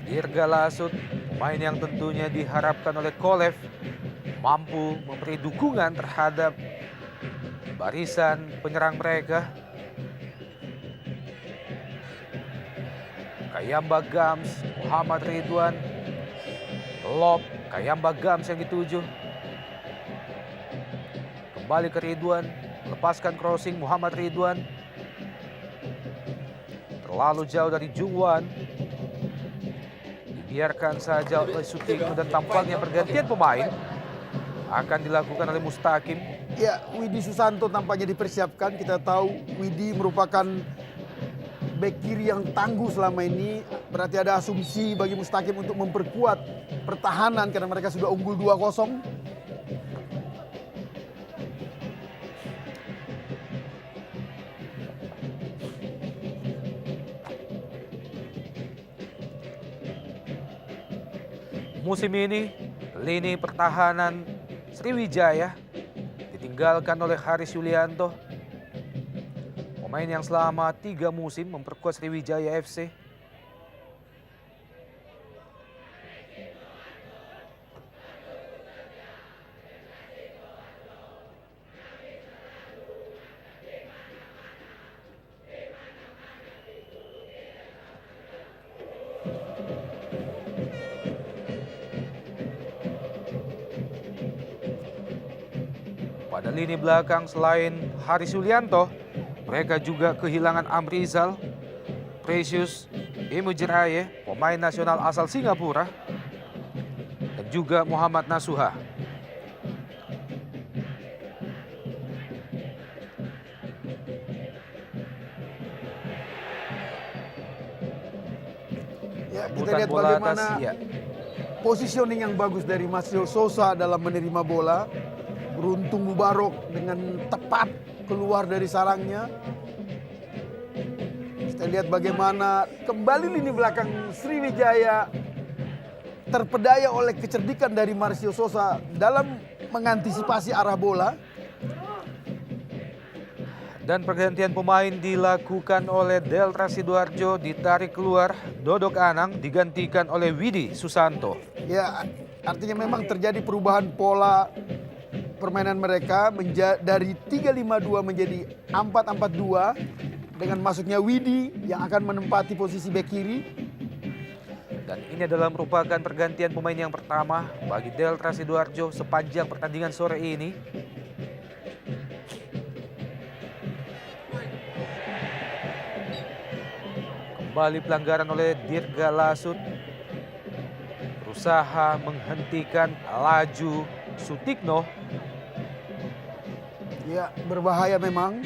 Dirga Lasut, pemain yang tentunya diharapkan oleh Kolev mampu memberi dukungan terhadap barisan penyerang mereka. Kayamba Gams, Muhammad Ridwan. Lob, Kayamba Gams yang dituju. Kembali ke Ridwan, lepaskan crossing Muhammad Ridwan. Terlalu jauh dari Jungwan. Dibiarkan saja oleh Sutikno dan tampaknya pergantian pemain akan dilakukan oleh Mustaqim. Ya, Widi Susanto tampaknya dipersiapkan. Kita tahu Widi merupakan bek kiri yang tangguh selama ini. Berarti ada asumsi bagi Mustaqim untuk memperkuat pertahanan karena mereka sudah unggul 2-0. Musim ini, lini pertahanan Sriwijaya ditinggalkan oleh Haris Yulianto. Pemain yang selama 3 musim memperkuat Sriwijaya FC. Pada lini belakang selain Haris Yulianto, mereka juga kehilangan Amrizal, Precious, Imujiraye, pemain nasional asal Singapura, dan juga Muhammad Nasuha. Ya, kita Rebutan lihat bola bagaimana atas, ya. positioning yang bagus dari Marcio Sosa dalam menerima bola. Beruntung Mubarok dengan tepat keluar dari sarangnya. Kita lihat bagaimana kembali lini belakang Sriwijaya terpedaya oleh kecerdikan dari Marcio Sosa dalam mengantisipasi arah bola. Dan pergantian pemain dilakukan oleh Delta Sidoarjo, ditarik keluar Dodok Anang digantikan oleh Widi Susanto. Ya, artinya memang terjadi perubahan pola permainan mereka dari 3-5-2 menjadi 4-4-2 dengan masuknya Widi yang akan menempati posisi bek kiri. Dan ini adalah merupakan pergantian pemain yang pertama bagi Delta Sidoarjo sepanjang pertandingan sore ini. Kembali pelanggaran oleh Dirga Lasut. Berusaha menghentikan laju Sutikno. Ya, berbahaya memang.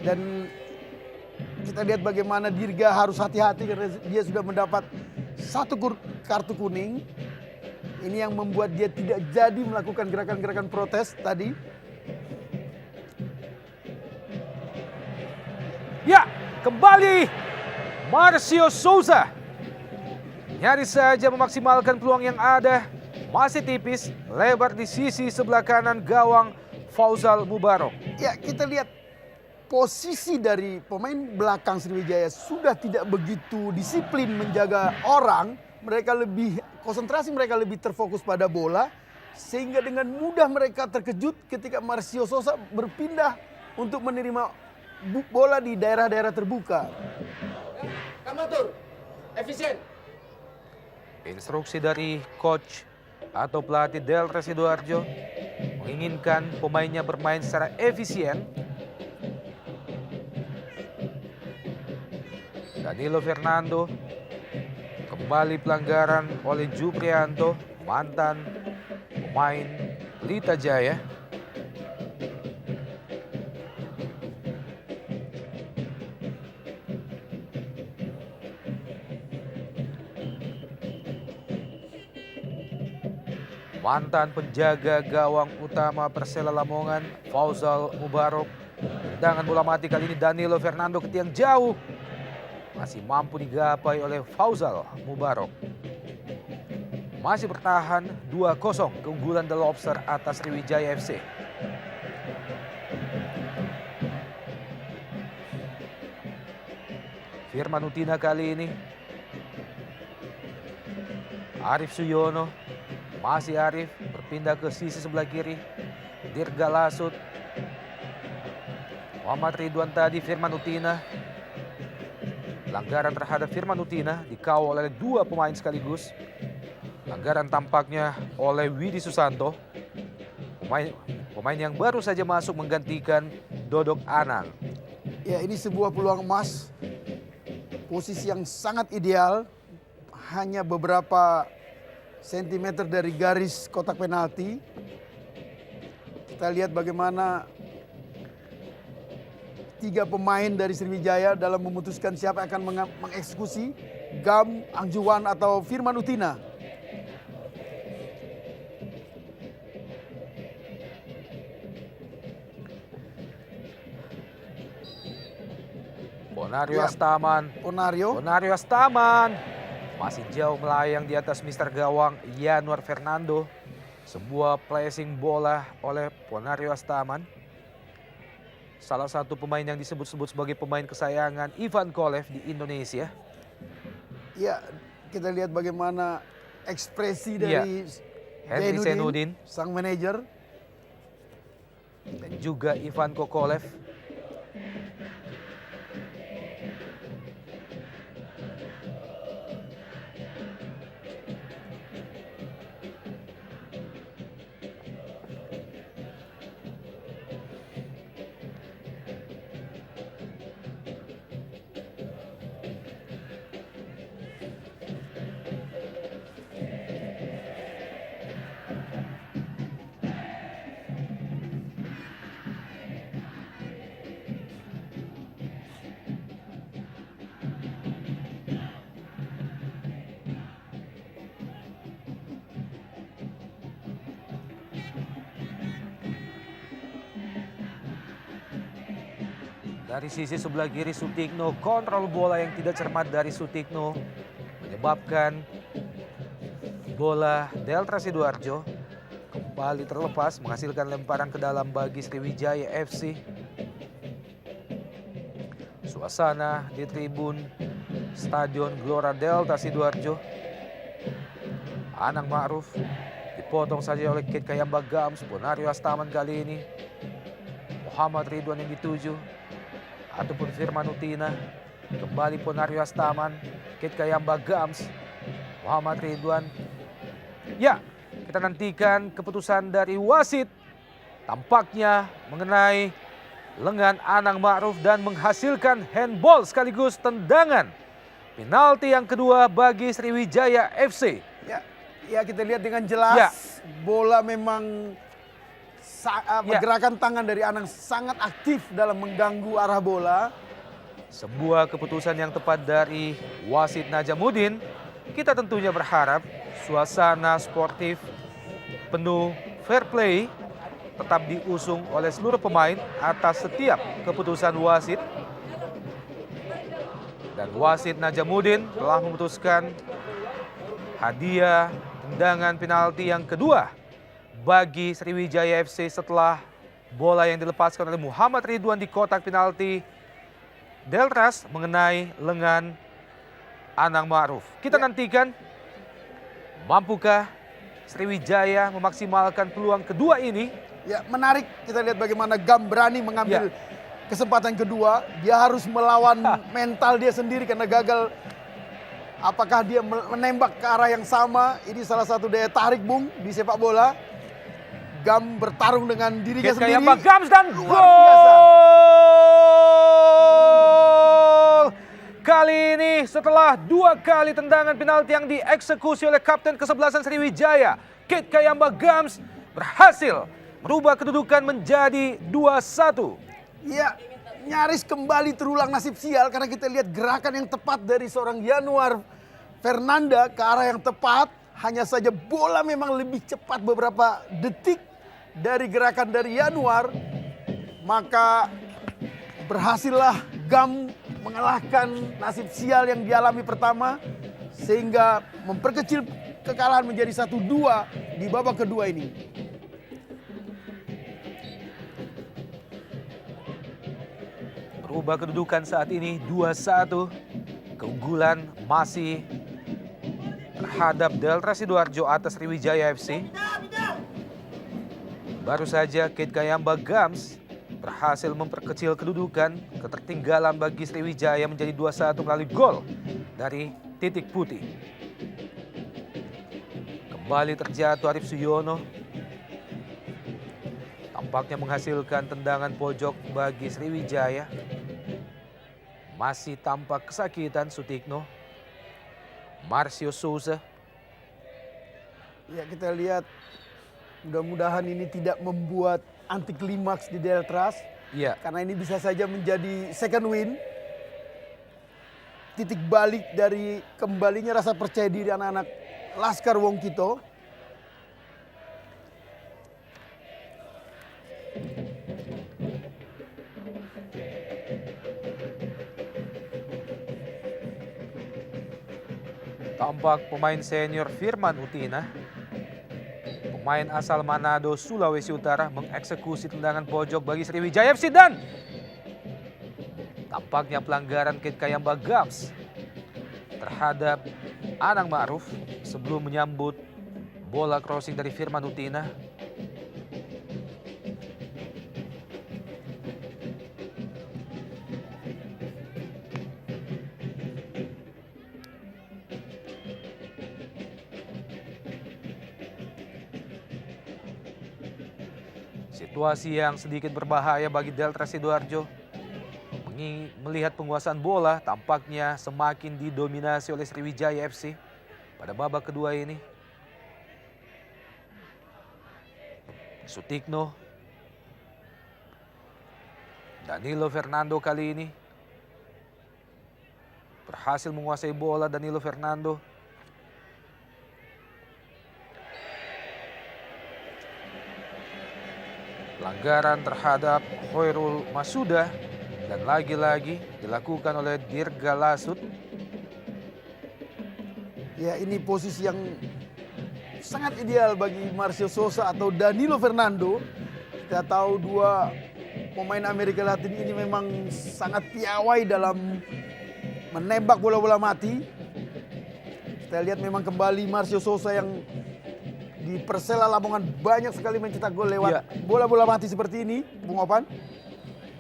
Dan kita lihat bagaimana Dirga harus hati-hati karena dia sudah mendapat 1 kartu kuning. Ini yang membuat dia tidak jadi melakukan gerakan-gerakan protes tadi. Ya, kembali Marcio Souza. Nyaris saja memaksimalkan peluang yang ada. Masih tipis, lebar di sisi sebelah kanan gawang Fauzal Mubarok. Ya, kita lihat posisi dari pemain belakang Sriwijaya sudah tidak begitu disiplin menjaga orang. Mereka lebih konsentrasi, mereka lebih terfokus pada bola. Sehingga dengan mudah mereka terkejut ketika Marcio Sosa berpindah untuk menerima bola di daerah-daerah terbuka. Kamatur, efisien. Instruksi dari coach atau pelatih Delta Sidoarjo menginginkan pemainnya bermain secara efisien. Danilo Fernando, kembali pelanggaran oleh Juprianto, mantan pemain Pelita Jaya. Mantan penjaga gawang utama Persela Lamongan, Fauzal Mubarok. Tendangan bola mati kali ini Danilo Fernando ke tiang jauh. Masih mampu digapai oleh Fauzal Mubarok. Masih bertahan 2-0 keunggulan The Lobster atas Sriwijaya FC. Firman Utina kali ini. Arif Suyono. Masih Arif berpindah ke sisi sebelah kiri. Dirga Lasut. Muhammad Ridwan tadi, Firman Utina. Pelanggaran terhadap Firman Utina dikawal oleh 2 pemain sekaligus. Pelanggaran tampaknya oleh Widi Susanto, pemain yang baru saja masuk menggantikan Dodok Anang. Ya, ini sebuah peluang emas. Posisi yang sangat ideal. Hanya beberapa sentimeter dari garis kotak penalti. Kita lihat bagaimana 3 pemain dari Sriwijaya dalam memutuskan siapa yang akan mengeksekusi Gam, Angjuwan atau Firman Utina. Ponario Ya. Astaman. Ponario. Astaman masih jauh melayang di atas Mister Gawang Yanuar Fernando. Sebuah placing bola oleh Ponario Astaman. Salah satu pemain yang disebut-sebut sebagai pemain kesayangan Ivan Kolev di Indonesia. Ya, kita lihat bagaimana ekspresi Ya. dari Henry Senudin sang manajer. dan juga Ivan Kokolev. Dari sisi sebelah kiri Sutikno, kontrol bola yang tidak cermat dari Sutikno menyebabkan bola Delta Sidoarjo kembali terlepas menghasilkan lemparan ke dalam bagi Sriwijaya FC. Suasana di tribun Stadion Gelora Delta Sidoarjo. Anang Ma'ruf dipotong saja oleh Kit Kayamba Gams. Ponario Astaman kali ini. Muhammad Ridwan yang dituju. Ataupun Firman Utina. Kembali Ponario Astaman. Kit Kayamba Gams. Muhammad Ridwan. Ya, kita nantikan keputusan dari wasit. Tampaknya mengenai lengan Anang Ma'ruf dan menghasilkan handball sekaligus tendangan. Penalti yang kedua bagi Sriwijaya FC. Ya, kita lihat dengan jelas Ya. bola memang Ya. gerakan tangan dari Anang sangat aktif dalam mengganggu arah bola. Sebuah keputusan yang tepat dari wasit Najamuddin. Kita tentunya berharap suasana sportif penuh fair play tetap diusung oleh seluruh pemain atas setiap keputusan wasit. Dan wasit Najamuddin telah memutuskan hadiah tendangan penalti yang kedua bagi Sriwijaya FC setelah bola yang dilepaskan oleh Muhammad Ridwan di kotak penalti Deltras mengenai lengan Anang Ma'ruf. Kita nantikan mampukah Sriwijaya memaksimalkan peluang kedua ini. Ya, menarik kita lihat bagaimana Gam berani mengambil kesempatan kedua. Dia harus melawan mental dia sendiri karena gagal. Apakah dia menembak ke arah yang sama? Ini salah satu daya tarik, Bung, di sepak bola. Gam bertarung dengan dirinya Kit sendiri. Kayamba Gams dan Luar biasa. gol! Kali ini setelah 2 kali tendangan penalti yang dieksekusi oleh kapten kesebelasan Sriwijaya, Kit Kayamba Gams berhasil merubah kedudukan menjadi 2-1. Ya, nyaris kembali terulang nasib sial karena kita lihat gerakan yang tepat dari seorang Yanuar Fernanda ke arah yang tepat. Hanya saja bola memang lebih cepat beberapa detik dari gerakan dari Yanuar. Maka berhasillah Gam mengalahkan nasib sial yang dialami pertama. Sehingga memperkecil kekalahan menjadi 1-2 di babak kedua ini. Berubah kedudukan saat ini 2-1. Keunggulan masih terhadap Delta Sidoarjo atas Sriwijaya FC. Baru saja Kit Kayamba Gams berhasil memperkecil kedudukan ketertinggalan bagi Sriwijaya menjadi 2-1 melalui gol dari Titik Putih. Kembali terjatuh Arif Suyono. Tampaknya menghasilkan tendangan pojok bagi Sriwijaya. Masih tampak kesakitan Sutikno. Marcio Souza. Ya, kita lihat mudah-mudahan ini tidak membuat anti klimaks di Deltras. Iya. Karena ini bisa saja menjadi second win. Titik balik dari kembalinya rasa percaya diri anak-anak Laskar Wongkito. Tampak pemain senior Firman Utina, pemain asal Manado, Sulawesi Utara, mengeksekusi tendangan pojok bagi Sriwijaya FC dan tampaknya pelanggaran Kit Kayamba Gams terhadap Anang Ma'ruf sebelum menyambut bola crossing dari Firman Utina. Situasi yang sedikit berbahaya bagi Delta Sidoarjo. Melihat penguasaan bola tampaknya semakin didominasi oleh Sriwijaya FC pada babak kedua ini. Sutikno, Danilo Fernando kali ini berhasil menguasai bola. Danilo Fernando pelanggaran terhadap Hoirul Masuda dan lagi-lagi dilakukan oleh Dirga Lasut. Ya, ini posisi yang sangat ideal bagi Marcio Souza atau Danilo Fernando. Kita tahu dua pemain Amerika Latin ini memang sangat piawai dalam menembak bola-bola mati. Kita lihat memang kembali Marcio Souza yang di Persela Lamongan banyak sekali mencetak gol lewat bola-bola mati seperti ini, Bung Opan.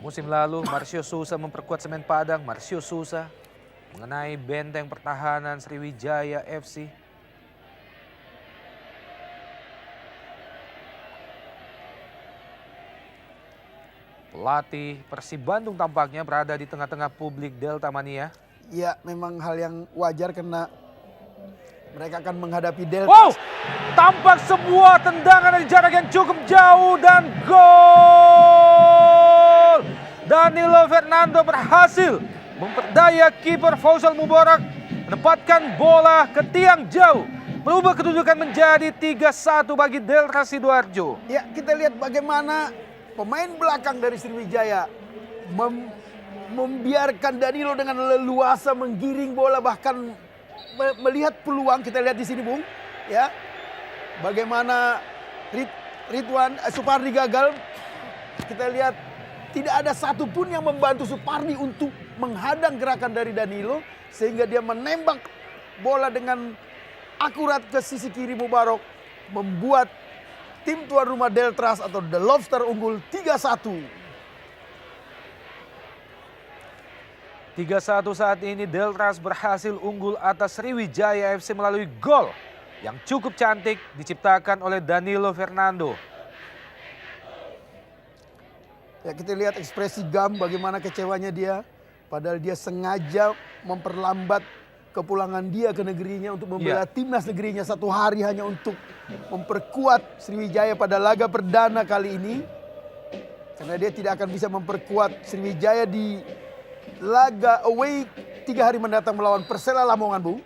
Musim lalu Marcio Souza memperkuat Semen Padang. Marcio Souza mengenai benteng pertahanan Sriwijaya FC. Pelatih Persib Bandung tampaknya berada di tengah-tengah publik Delta Mania. Ya, memang hal yang wajar karena mereka akan menghadapi Delta. Wow, tampak sebuah tendangan dari jarak yang cukup jauh dan gol. Danilo Fernando berhasil memperdaya kiper Faisal Mubarak menempatkan bola ke tiang jauh. Merubah kedudukan menjadi 3-1 bagi Delta Sidoarjo. Ya, kita lihat bagaimana pemain belakang dari Sriwijaya membiarkan Danilo dengan leluasa menggiring bola, bahkan melihat peluang. Kita lihat di sini, Bung, ya, bagaimana Ridwan Supardi gagal. Kita lihat tidak ada satupun yang membantu Supardi untuk menghadang gerakan dari Danilo sehingga dia menembak bola dengan akurat ke sisi kiri Mubarok, membuat tim tuan rumah Deltras atau The Lobster unggul 3-1. 3-1 saat ini Deltras berhasil unggul atas Sriwijaya FC melalui gol yang cukup cantik diciptakan oleh Danilo Fernando. Ya, kita lihat ekspresi Gam bagaimana kecewanya dia. Padahal dia sengaja memperlambat kepulangan dia ke negerinya untuk membela timnas negerinya satu hari hanya untuk memperkuat Sriwijaya pada laga perdana kali ini. Karena dia tidak akan bisa memperkuat Sriwijaya di laga away 3 hari mendatang melawan Persela Lamongan, Bung.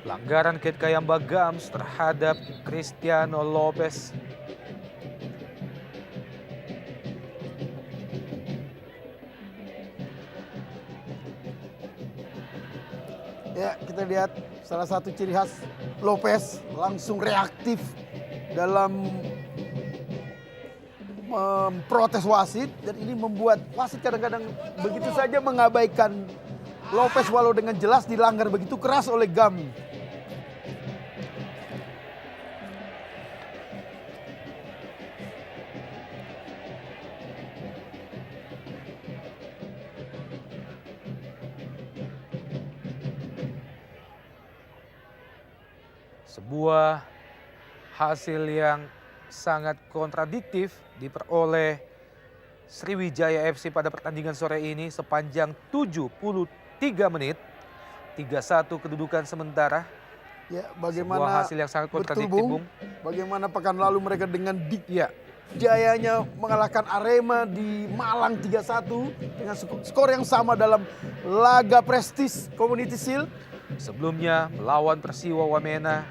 Pelanggaran Kit Kayamba Gams terhadap Cristiano Lopez. Ya, kita lihat salah satu ciri khas Lopez langsung reaktif dalam memprotes wasit, dan ini membuat wasit kadang-kadang begitu saja mengabaikan Lopez walau dengan jelas dilanggar begitu keras oleh Gam. Sebuah hasil yang sangat kontradiktif diperoleh Sriwijaya FC pada pertandingan sore ini sepanjang 73 menit. 3-1 kedudukan sementara. Ya, Sebuah bagaimana hasil yang sangat betul, kontradiktif, Bung. Bagaimana pekan lalu mereka dengan Ya, jayanya mengalahkan Arema di Malang 3-1 dengan skor yang sama dalam laga prestis Community Shield. sebelumnya melawan Persiwa Wamena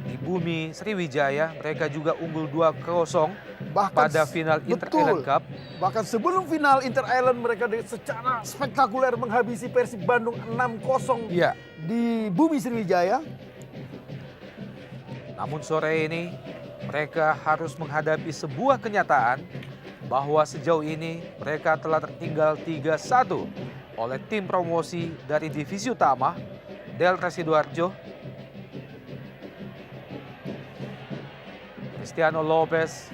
di bumi Sriwijaya, mereka juga unggul 2-0 Bahkan pada final Inter Island Cup. Bahkan sebelum final Inter Island mereka secara spektakuler menghabisi Persib Bandung 6-0 Ya, di bumi Sriwijaya. namun sore ini mereka harus menghadapi sebuah kenyataan bahwa sejauh ini mereka telah tertinggal 3-1 oleh tim promosi dari divisi utama Delta Sidoarjo. Cristiano Lopez,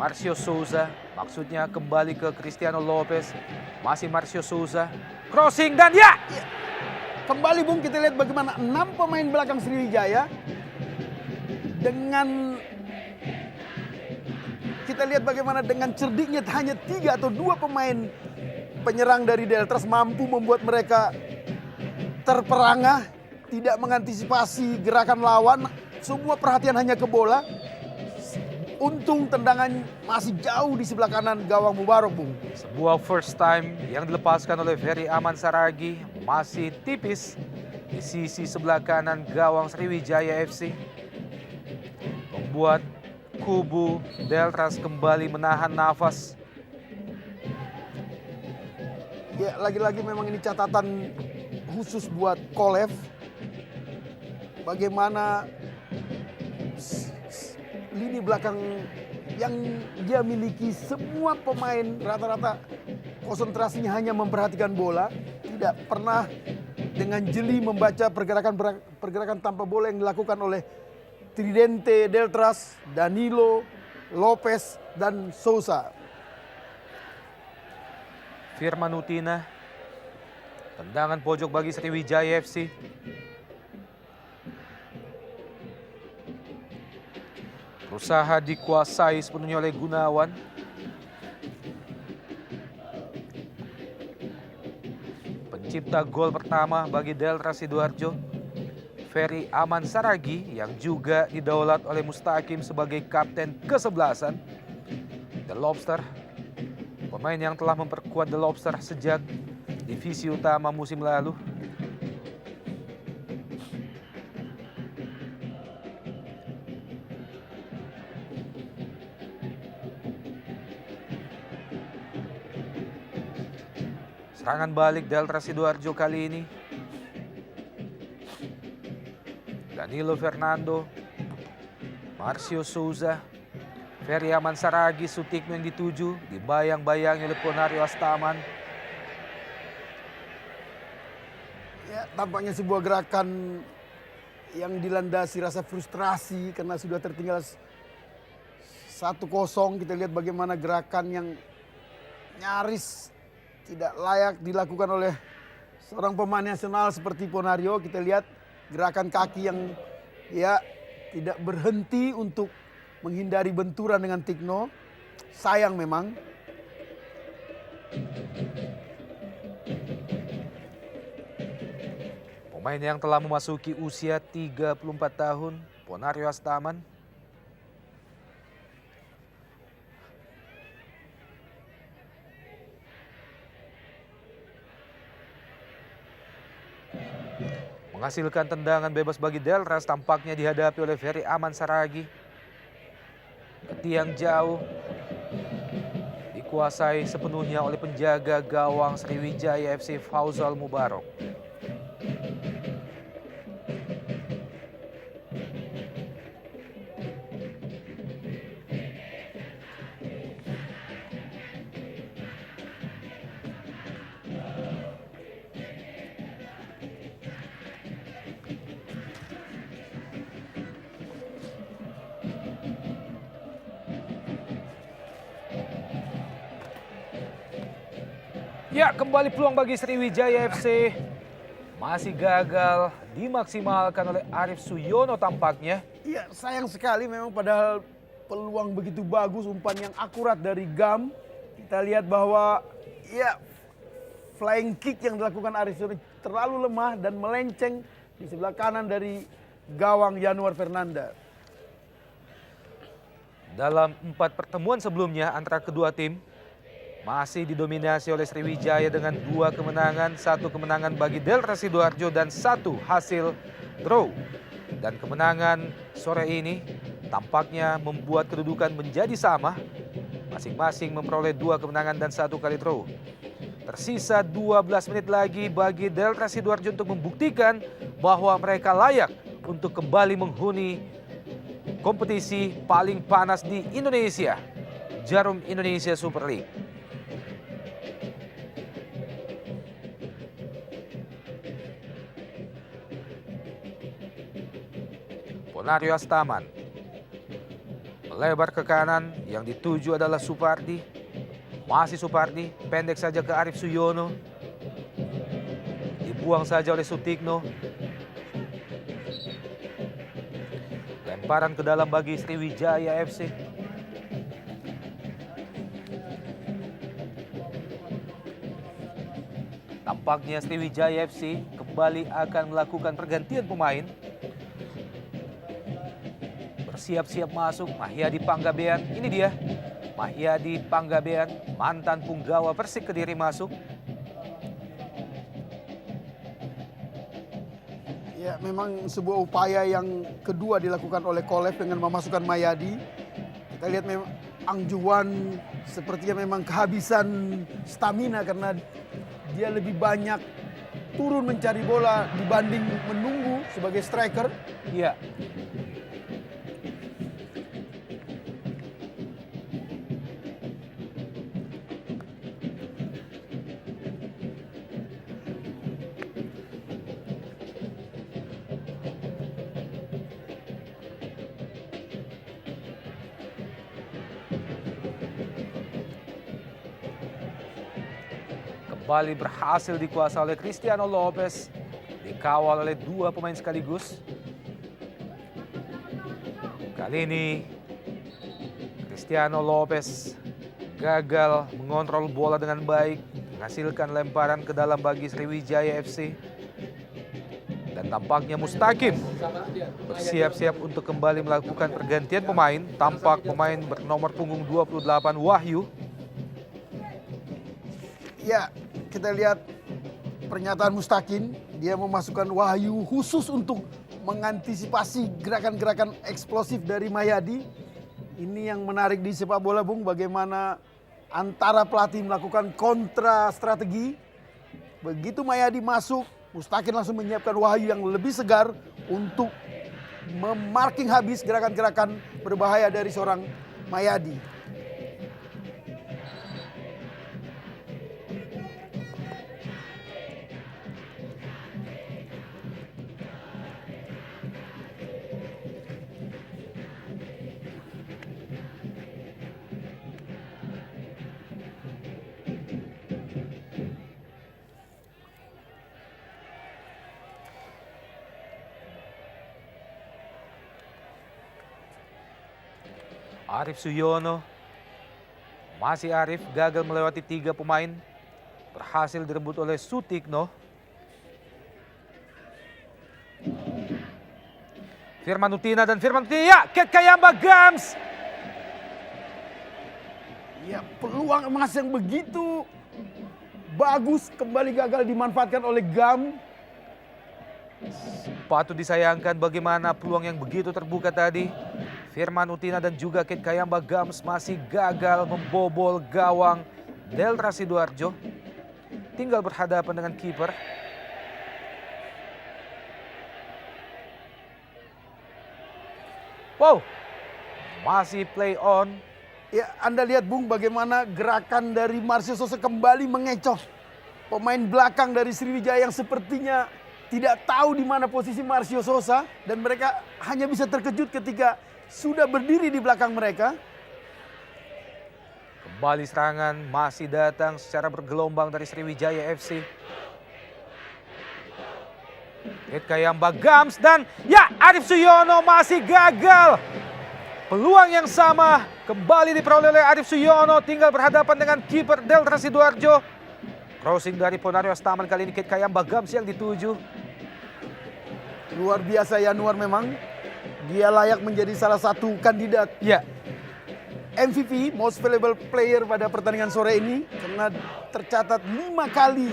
Marcio Souza, maksudnya kembali ke Cristiano Lopez, masih Marcio Souza, crossing dan ya! Kembali Bung, kita lihat bagaimana 6 pemain belakang Sriwijaya dengan kita lihat bagaimana dengan cerdiknya hanya 3 atau 2 pemain penyerang dari Deltras mampu membuat mereka terperangah, tidak mengantisipasi gerakan lawan, semua perhatian hanya ke bola. Untung tendangan masih jauh di sebelah kanan gawang Mubarok, Bung. Sebuah first time yang dilepaskan oleh Ferry Aman Saragi masih tipis di sisi sebelah kanan gawang Sriwijaya FC. Membuat kubu Deltras kembali menahan nafas. Ya, lagi-lagi memang ini catatan khusus buat Kolev. Bagaimana lini belakang yang dia miliki, semua pemain rata-rata konsentrasinya hanya memperhatikan bola, tidak pernah dengan jeli membaca pergerakan tanpa bola yang dilakukan oleh Tridente Deltras, Danilo, Lopez, dan Sousa. Firman Utina, tendangan pojok bagi Sriwijaya FC. Berusaha dikuasai sepenuhnya oleh Gunawan. Pencipta gol pertama bagi Deltras Sidoarjo, Ferry Aman Saragi, yang juga didaulat oleh Mustaqim sebagai kapten kesebelasan The Lobster. Pemain yang telah memperkuat The Lobster sejak divisi utama musim lalu. Serangan balik Deltras Sidoarjo kali ini. Danilo Fernando, Marcio Souza, Ferry Aman Saragi, Sutikno yang dituju, dibayang-bayangi oleh Ponario Astaman. Ya, tampaknya sebuah gerakan yang dilandasi rasa frustrasi karena sudah tertinggal 1-0. Kita lihat bagaimana gerakan yang nyaris tidak layak dilakukan oleh seorang pemain nasional seperti Ponario. Kita lihat gerakan kaki yang ya tidak berhenti untuk menghindari benturan dengan Tikno. Sayang memang. Pemain yang telah memasuki usia 34 tahun, Ponario Astaman. Menghasilkan tendangan bebas bagi Deltras, tampaknya dihadapi oleh Ferry Aman Saragi. Ke tiang jauh, dikuasai sepenuhnya oleh penjaga gawang Sriwijaya FC Fauzal Mubarok. Ya, kembali peluang bagi Sriwijaya FC. Masih gagal dimaksimalkan oleh Arief Suyono tampaknya. Iya, sayang sekali memang padahal peluang begitu bagus, umpan yang akurat dari Gam. Kita lihat bahwa ya flying kick yang dilakukan Arief Suyono terlalu lemah dan melenceng di sebelah kanan dari gawang Yanuar Fernanda. Dalam 4 pertemuan sebelumnya antara kedua tim, masih didominasi oleh Sriwijaya dengan 2 kemenangan, 1 kemenangan bagi Delta Sidoarjo dan 1 hasil draw. Dan kemenangan sore ini tampaknya membuat kedudukan menjadi sama, masing-masing memperoleh 2 kemenangan dan 1 kali draw. Tersisa 12 menit lagi bagi Delta Sidoarjo untuk membuktikan bahwa mereka layak untuk kembali menghuni kompetisi paling panas di Indonesia, Jarum Indonesia Super League. Ponario Astaman melebar ke kanan, yang dituju adalah Supardi. Masih Supardi, pendek saja ke Arief Suyono. Dibuang saja oleh Sutikno. Lemparan ke dalam bagi Sriwijaya FC. Tampaknya Sriwijaya FC kembali akan melakukan pergantian pemain. Bersiap-siap masuk Mahyadi Panggabean. Ini dia Mahyadi Panggabean, mantan punggawa Persik Kediri masuk. Ya, memang sebuah upaya yang kedua dilakukan oleh Kolev dengan memasukkan Mayadi. Kita lihat memang Angjuan sepertinya memang kehabisan stamina karena dia lebih banyak turun mencari bola dibanding menunggu sebagai striker. Iya. Kembali berhasil dikuasai oleh Cristiano Lopez. Dikawal oleh 2 pemain sekaligus. Kali ini Cristiano Lopez gagal mengontrol bola dengan baik, menghasilkan lemparan ke dalam bagi Sriwijaya FC. Dan tampaknya Mustaqim bersiap-siap untuk kembali melakukan pergantian pemain. Tampak pemain bernomor punggung 28 Wahyu. Ya, kita lihat pernyataan Mustaqim, dia memasukkan Wahyu khusus untuk mengantisipasi gerakan-gerakan eksplosif dari Mayadi. Ini yang menarik di sepak bola, Bung, bagaimana antara pelatih melakukan kontra strategi. Begitu Mayadi masuk, Mustaqim langsung menyiapkan Wahyu yang lebih segar untuk memarking habis gerakan-gerakan berbahaya dari seorang Mayadi. Arief Suyono, masih Arief, gagal melewati 3 pemain. Berhasil direbut oleh Sutikno. Firman Utina dan Firman Utina, ya, Ket Kayamba Gams. Ya, peluang emas yang begitu bagus kembali gagal dimanfaatkan oleh Gam. Patut disayangkan bagaimana peluang yang begitu terbuka tadi. Firman Utina dan juga Ket Kayamba Gams masih gagal membobol gawang Delta Sidoarjo. Tinggal berhadapan dengan kiper. Wow, masih play on. Ya, Anda lihat, Bung, bagaimana gerakan dari Marcio Sosa kembali mengecoh pemain belakang dari Sriwijaya yang sepertinya tidak tahu di mana posisi Marcio Sosa, dan mereka hanya bisa terkejut ketika sudah berdiri di belakang mereka. Kembali serangan masih datang secara bergelombang dari Sriwijaya FC. Kayamba Gams dan ya Arif Suyono masih gagal. Peluang yang sama kembali diperoleh oleh Arif Suyono, tinggal berhadapan dengan kiper Delta Sidoarjo. Crossing dari Ponario Astaman, kali ini Kayamba Gams yang dituju. Luar biasa Yanuar memang. Dia layak menjadi salah satu kandidat Ya, MVP, Most Valuable Player pada pertandingan sore ini. Karena tercatat 5 kali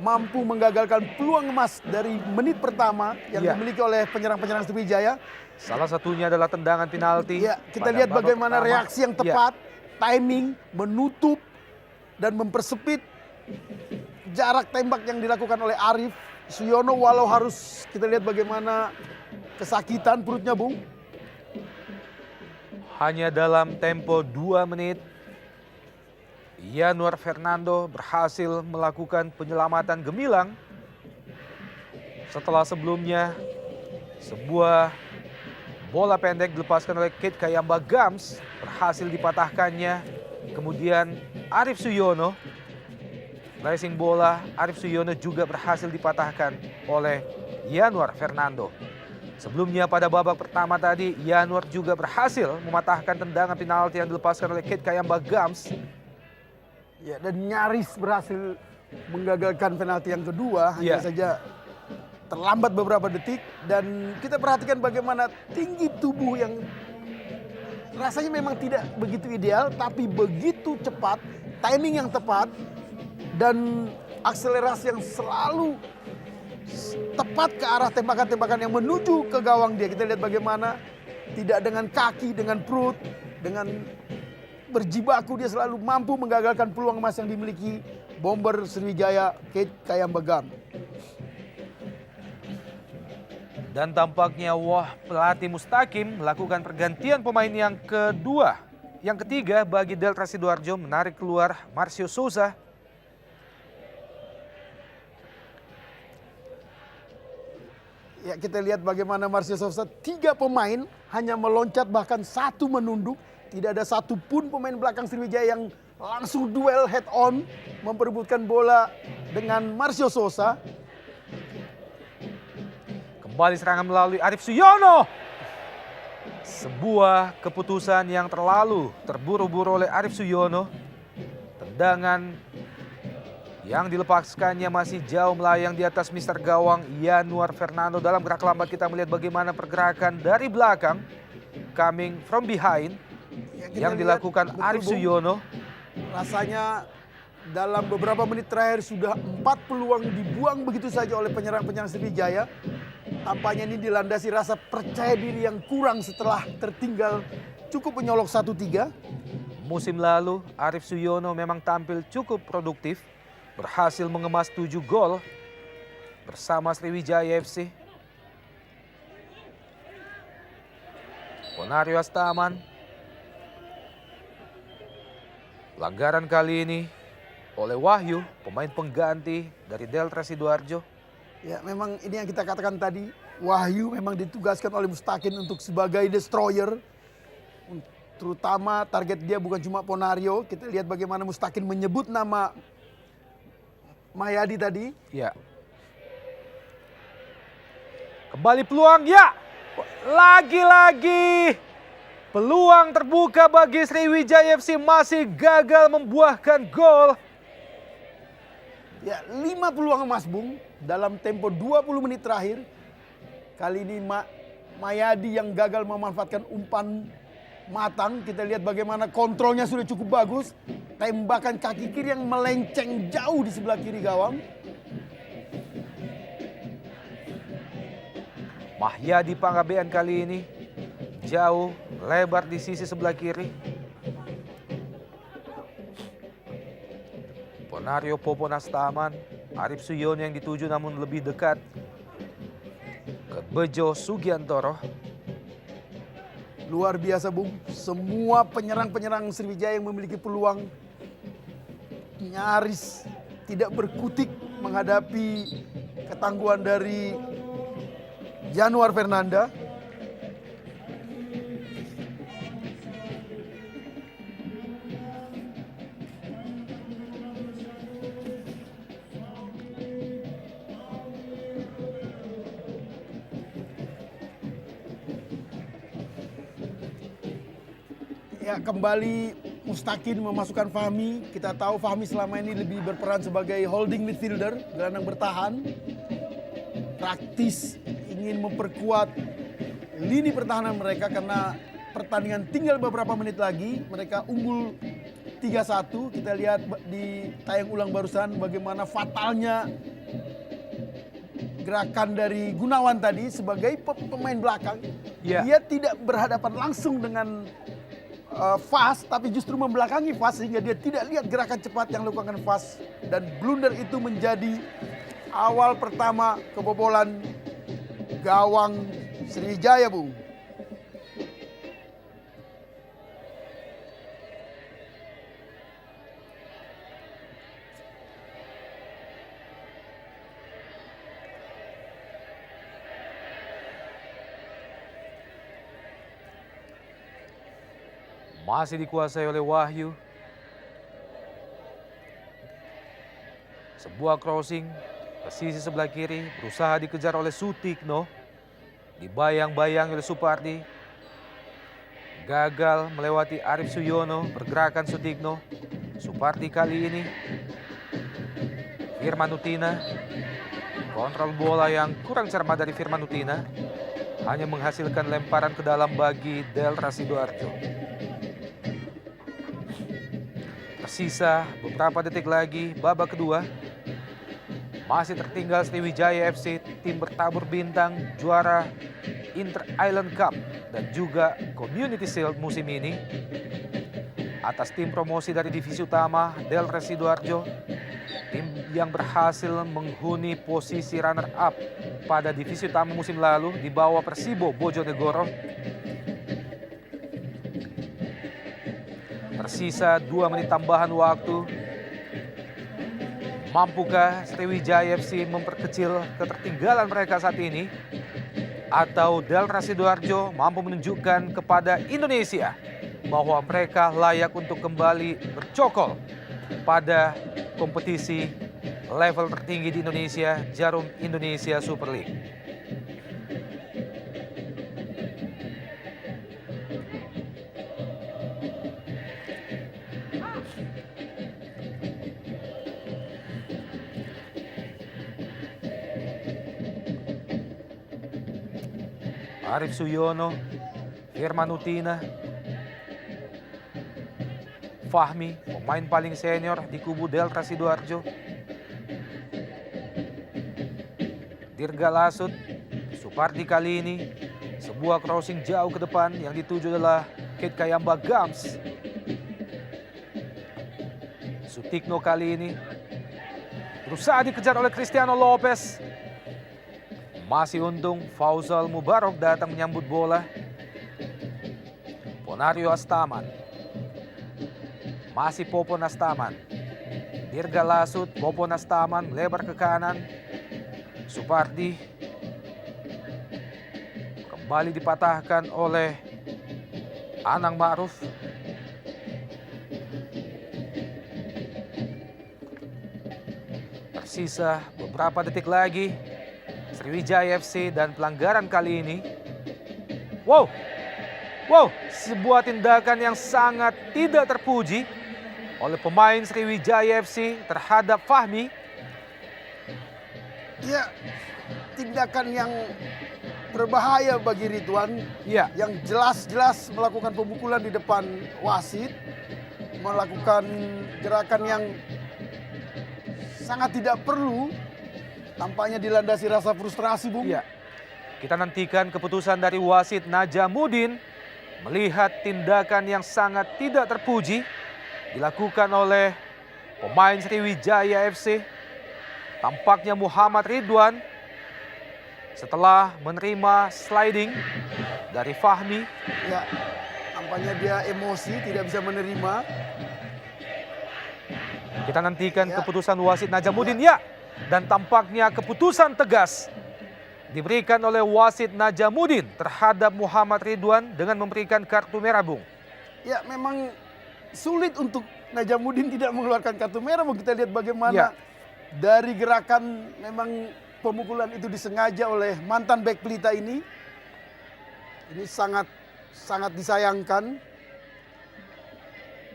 mampu menggagalkan peluang emas dari menit pertama yang Ya. dimiliki oleh penyerang-penyerang Sriwijaya. salah satunya adalah tendangan penalti. Ya, kita pada lihat babak bagaimana pertama. reaksi yang tepat, timing, menutup, dan mempersempit jarak tembak yang dilakukan oleh Arif Suyono. Walau harus kita lihat bagaimana kesakitan perutnya, Bung. Hanya dalam tempo 2 menit, Yanuar Fernando berhasil melakukan penyelamatan gemilang. Setelah sebelumnya, sebuah bola pendek dilepaskan oleh Kayamba Gams, berhasil dipatahkannya. Kemudian Arif Suyono, racing bola, Arif Suyono juga berhasil dipatahkan oleh Yanuar Fernando. Sebelumnya pada babak pertama tadi, Yanuar juga berhasil mematahkan tendangan penalti yang dilepaskan oleh Kayamba Gams. Ya, dan nyaris berhasil menggagalkan penalti yang kedua. Hanya Ya. saja terlambat beberapa detik. Dan kita perhatikan bagaimana tinggi tubuh yang rasanya memang tidak begitu ideal, tapi begitu cepat, timing yang tepat, dan akselerasi yang selalu tepat ke arah tembakan-tembakan yang menuju ke gawang dia. Kita lihat bagaimana tidak dengan kaki, dengan perut, dengan berjibaku dia selalu mampu menggagalkan peluang emas yang dimiliki bomber Sriwijaya Kayamba Gams. Dan tampaknya pelatih Mustaqim melakukan pergantian pemain yang kedua. Yang ketiga bagi Delta Sidoarjo, menarik keluar Marcio Souza. Ya, kita lihat bagaimana Marcio Souza, 3 pemain hanya meloncat, bahkan 1 menunduk. Tidak ada satupun pemain belakang Sriwijaya yang langsung duel head on memperebutkan bola dengan Marcio Souza. Kembali serangan melalui Arif Suyono. Sebuah keputusan yang terlalu terburu-buru oleh Arif Suyono. Tendangan yang dilepaskannya masih jauh melayang di atas mister gawang Yanuar Fernando. Dalam gerak lambat kita melihat bagaimana pergerakan dari belakang, coming from behind, Ya, kita yang lihat dilakukan betul, Arif Bung. Suyono. Rasanya dalam beberapa menit terakhir sudah 4 peluang dibuang begitu saja oleh penyerang-penyerang Sriwijaya. Tampaknya ini dilandasi rasa percaya diri yang kurang setelah tertinggal cukup menyolok 1-3. Musim lalu Arif Suyono memang tampil cukup produktif, berhasil mengemas 7 gol bersama Sriwijaya FC. Ponario Astaman. Pelanggaran kali ini oleh Wahyu, pemain pengganti dari Delta Sidoarjo. Ya, memang ini yang kita katakan tadi, Wahyu memang ditugaskan oleh Mustaqim untuk sebagai destroyer. Terutama target dia bukan cuma Ponario. Kita lihat bagaimana Mustaqim menyebut nama Mayadi tadi. Ya. Kembali peluang, ya. Lagi-lagi peluang terbuka bagi Sriwijaya FC, masih gagal membuahkan gol. Ya, 5 peluang emas, Bung, dalam tempo 20 menit terakhir. Kali ini Mayadi yang gagal memanfaatkan umpan matang. Kita lihat bagaimana kontrolnya sudah cukup bagus. Tembakan kaki kiri yang melenceng jauh di sebelah kiri gawang. Mahyadi Panggabean kali ini jauh, lebar di sisi sebelah kiri. Ponario Popon Astaman, Arif Suyono yang dituju namun lebih dekat ke Bejo Sugiantoro. Luar biasa, Bung. Semua penyerang-penyerang Sriwijaya yang memiliki peluang nyaris tidak berkutik menghadapi ketangguhan dari Yanuar Fernando. Ya, kembali Mustaqim memasukkan Fahmi. Kita tahu Fahmi selama ini lebih berperan sebagai holding midfielder, gelandang bertahan. Praktis ingin memperkuat lini pertahanan mereka karena pertandingan tinggal beberapa menit lagi. Mereka unggul 3-1. Kita lihat di tayang ulang barusan bagaimana fatalnya gerakan dari Gunawan tadi sebagai pemain belakang. Ya. Dia tidak berhadapan langsung dengan Fas, tapi justru membelakangi Fas sehingga dia tidak lihat gerakan cepat yang dilakukan Fas. Dan blunder itu menjadi awal pertama kebobolan gawang Sriwijaya, Bung. Masih dikuasai oleh Wahyu. Sebuah crossing ke sisi sebelah kiri berusaha dikejar oleh Sutikno. Dibayang-bayang oleh Supardi. Gagal melewati Arif Suyono, pergerakan Sutikno. Supardi kali ini. Firman Utina. Kontrol bola yang kurang cermat dari Firman Utina. Hanya menghasilkan lemparan ke dalam bagi Delra Sidoarjo. Tersisa beberapa detik lagi babak kedua. Masih tertinggal Sriwijaya FC, tim bertabur bintang, juara Inter Island Cup dan juga Community Shield musim ini. Atas tim promosi dari divisi utama Delra Sidoarjo, tim yang berhasil menghuni posisi runner up pada divisi utama musim lalu di bawah Persibo Bojonegoro. Tersisa 2 menit tambahan waktu. Mampukah Sriwijaya FC memperkecil ketertinggalan mereka saat ini? Atau Delra Sidoarjo mampu menunjukkan kepada Indonesia bahwa mereka layak untuk kembali bercokol pada kompetisi level tertinggi di Indonesia, Jarum Indonesia Super League. Arif Suyono, Firman Utina, Fahmi, pemain paling senior di kubu Delta Sidoarjo. Dirga Lasut, Supardi kali ini, sebuah crossing jauh ke depan yang dituju adalah Kate Kayamba Gams. Sutikno kali ini berusaha dikejar oleh Cristiano Lopez. Masih untung Fauzal Mubarok datang menyambut bola. Ponario Astaman. Masih Popon Astaman. Dirga Lasut, Popon Astaman lebar ke kanan. Supardi kembali dipatahkan oleh Anang Ma'ruf. Tersisa beberapa detik lagi. Sriwijaya FC dan pelanggaran kali ini. Wow, sebuah tindakan yang sangat tidak terpuji oleh pemain Sriwijaya FC terhadap Fahmi. Ya, tindakan yang berbahaya bagi Ridwan. Ya, Yang jelas-jelas melakukan pemukulan di depan wasit. Melakukan gerakan yang sangat tidak perlu. Tampaknya dilandasi rasa frustrasi, Bung. iya. Kita nantikan keputusan dari wasit Najamuddin melihat tindakan yang sangat tidak terpuji dilakukan oleh pemain Sriwijaya FC. Tampaknya Muhammad Ridwan setelah menerima sliding dari Fahmi. Ya, tampaknya dia emosi, tidak bisa menerima. Kita nantikan Ya. keputusan wasit Najamuddin. Ya, dan tampaknya keputusan tegas diberikan oleh wasit Najamuddin terhadap Muhammad Ridwan dengan memberikan kartu merah, Bung. Ya, memang sulit untuk Najamuddin tidak mengeluarkan kartu merah. Mau kita lihat bagaimana Ya. dari gerakan memang pemukulan itu disengaja oleh mantan bek Pelita ini. Ini sangat disayangkan.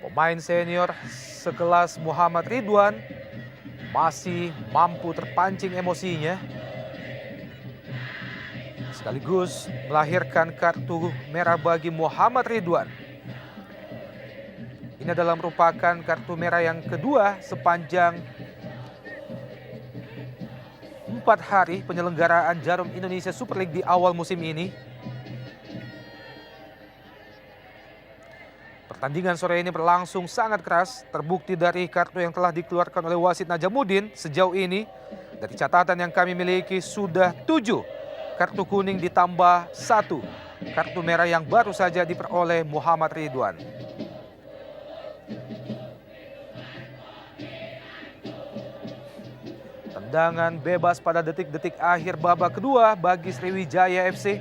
Pemain senior sekelas Muhammad Ridwan masih mampu terpancing emosinya, sekaligus melahirkan kartu merah bagi Muhammad Ridwan. Ini adalah merupakan kartu merah yang kedua sepanjang 4 hari penyelenggaraan Jarum Indonesia Super League di awal musim ini. Pertandingan sore ini berlangsung sangat keras, terbukti dari kartu yang telah dikeluarkan oleh wasit Najamuddin sejauh ini. Dari catatan yang kami miliki sudah 7 kartu kuning ditambah 1 kartu merah yang baru saja diperoleh Muhammad Ridwan. Tendangan bebas pada detik-detik akhir babak kedua bagi Sriwijaya FC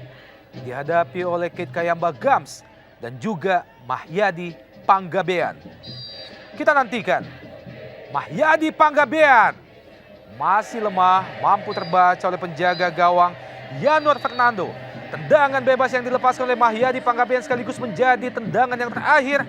dihadapi oleh Kit Kayamba Gams dan juga Mahyadi Panggabean. Kita nantikan. Mahyadi Panggabean masih lemah, mampu terbaca oleh penjaga gawang Yanuar Fernando. Tendangan bebas yang dilepaskan oleh Mahyadi Panggabean sekaligus menjadi tendangan yang terakhir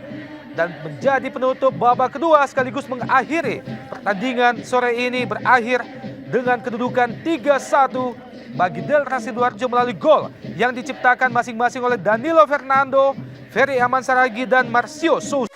dan menjadi penutup babak kedua sekaligus mengakhiri pertandingan sore ini, berakhir dengan kedudukan 3-1 bagi Delta Sidoarjo melalui gol yang diciptakan masing-masing oleh Danilo Fernando, Ferry Aman Saragi, dan Marcio Sousa.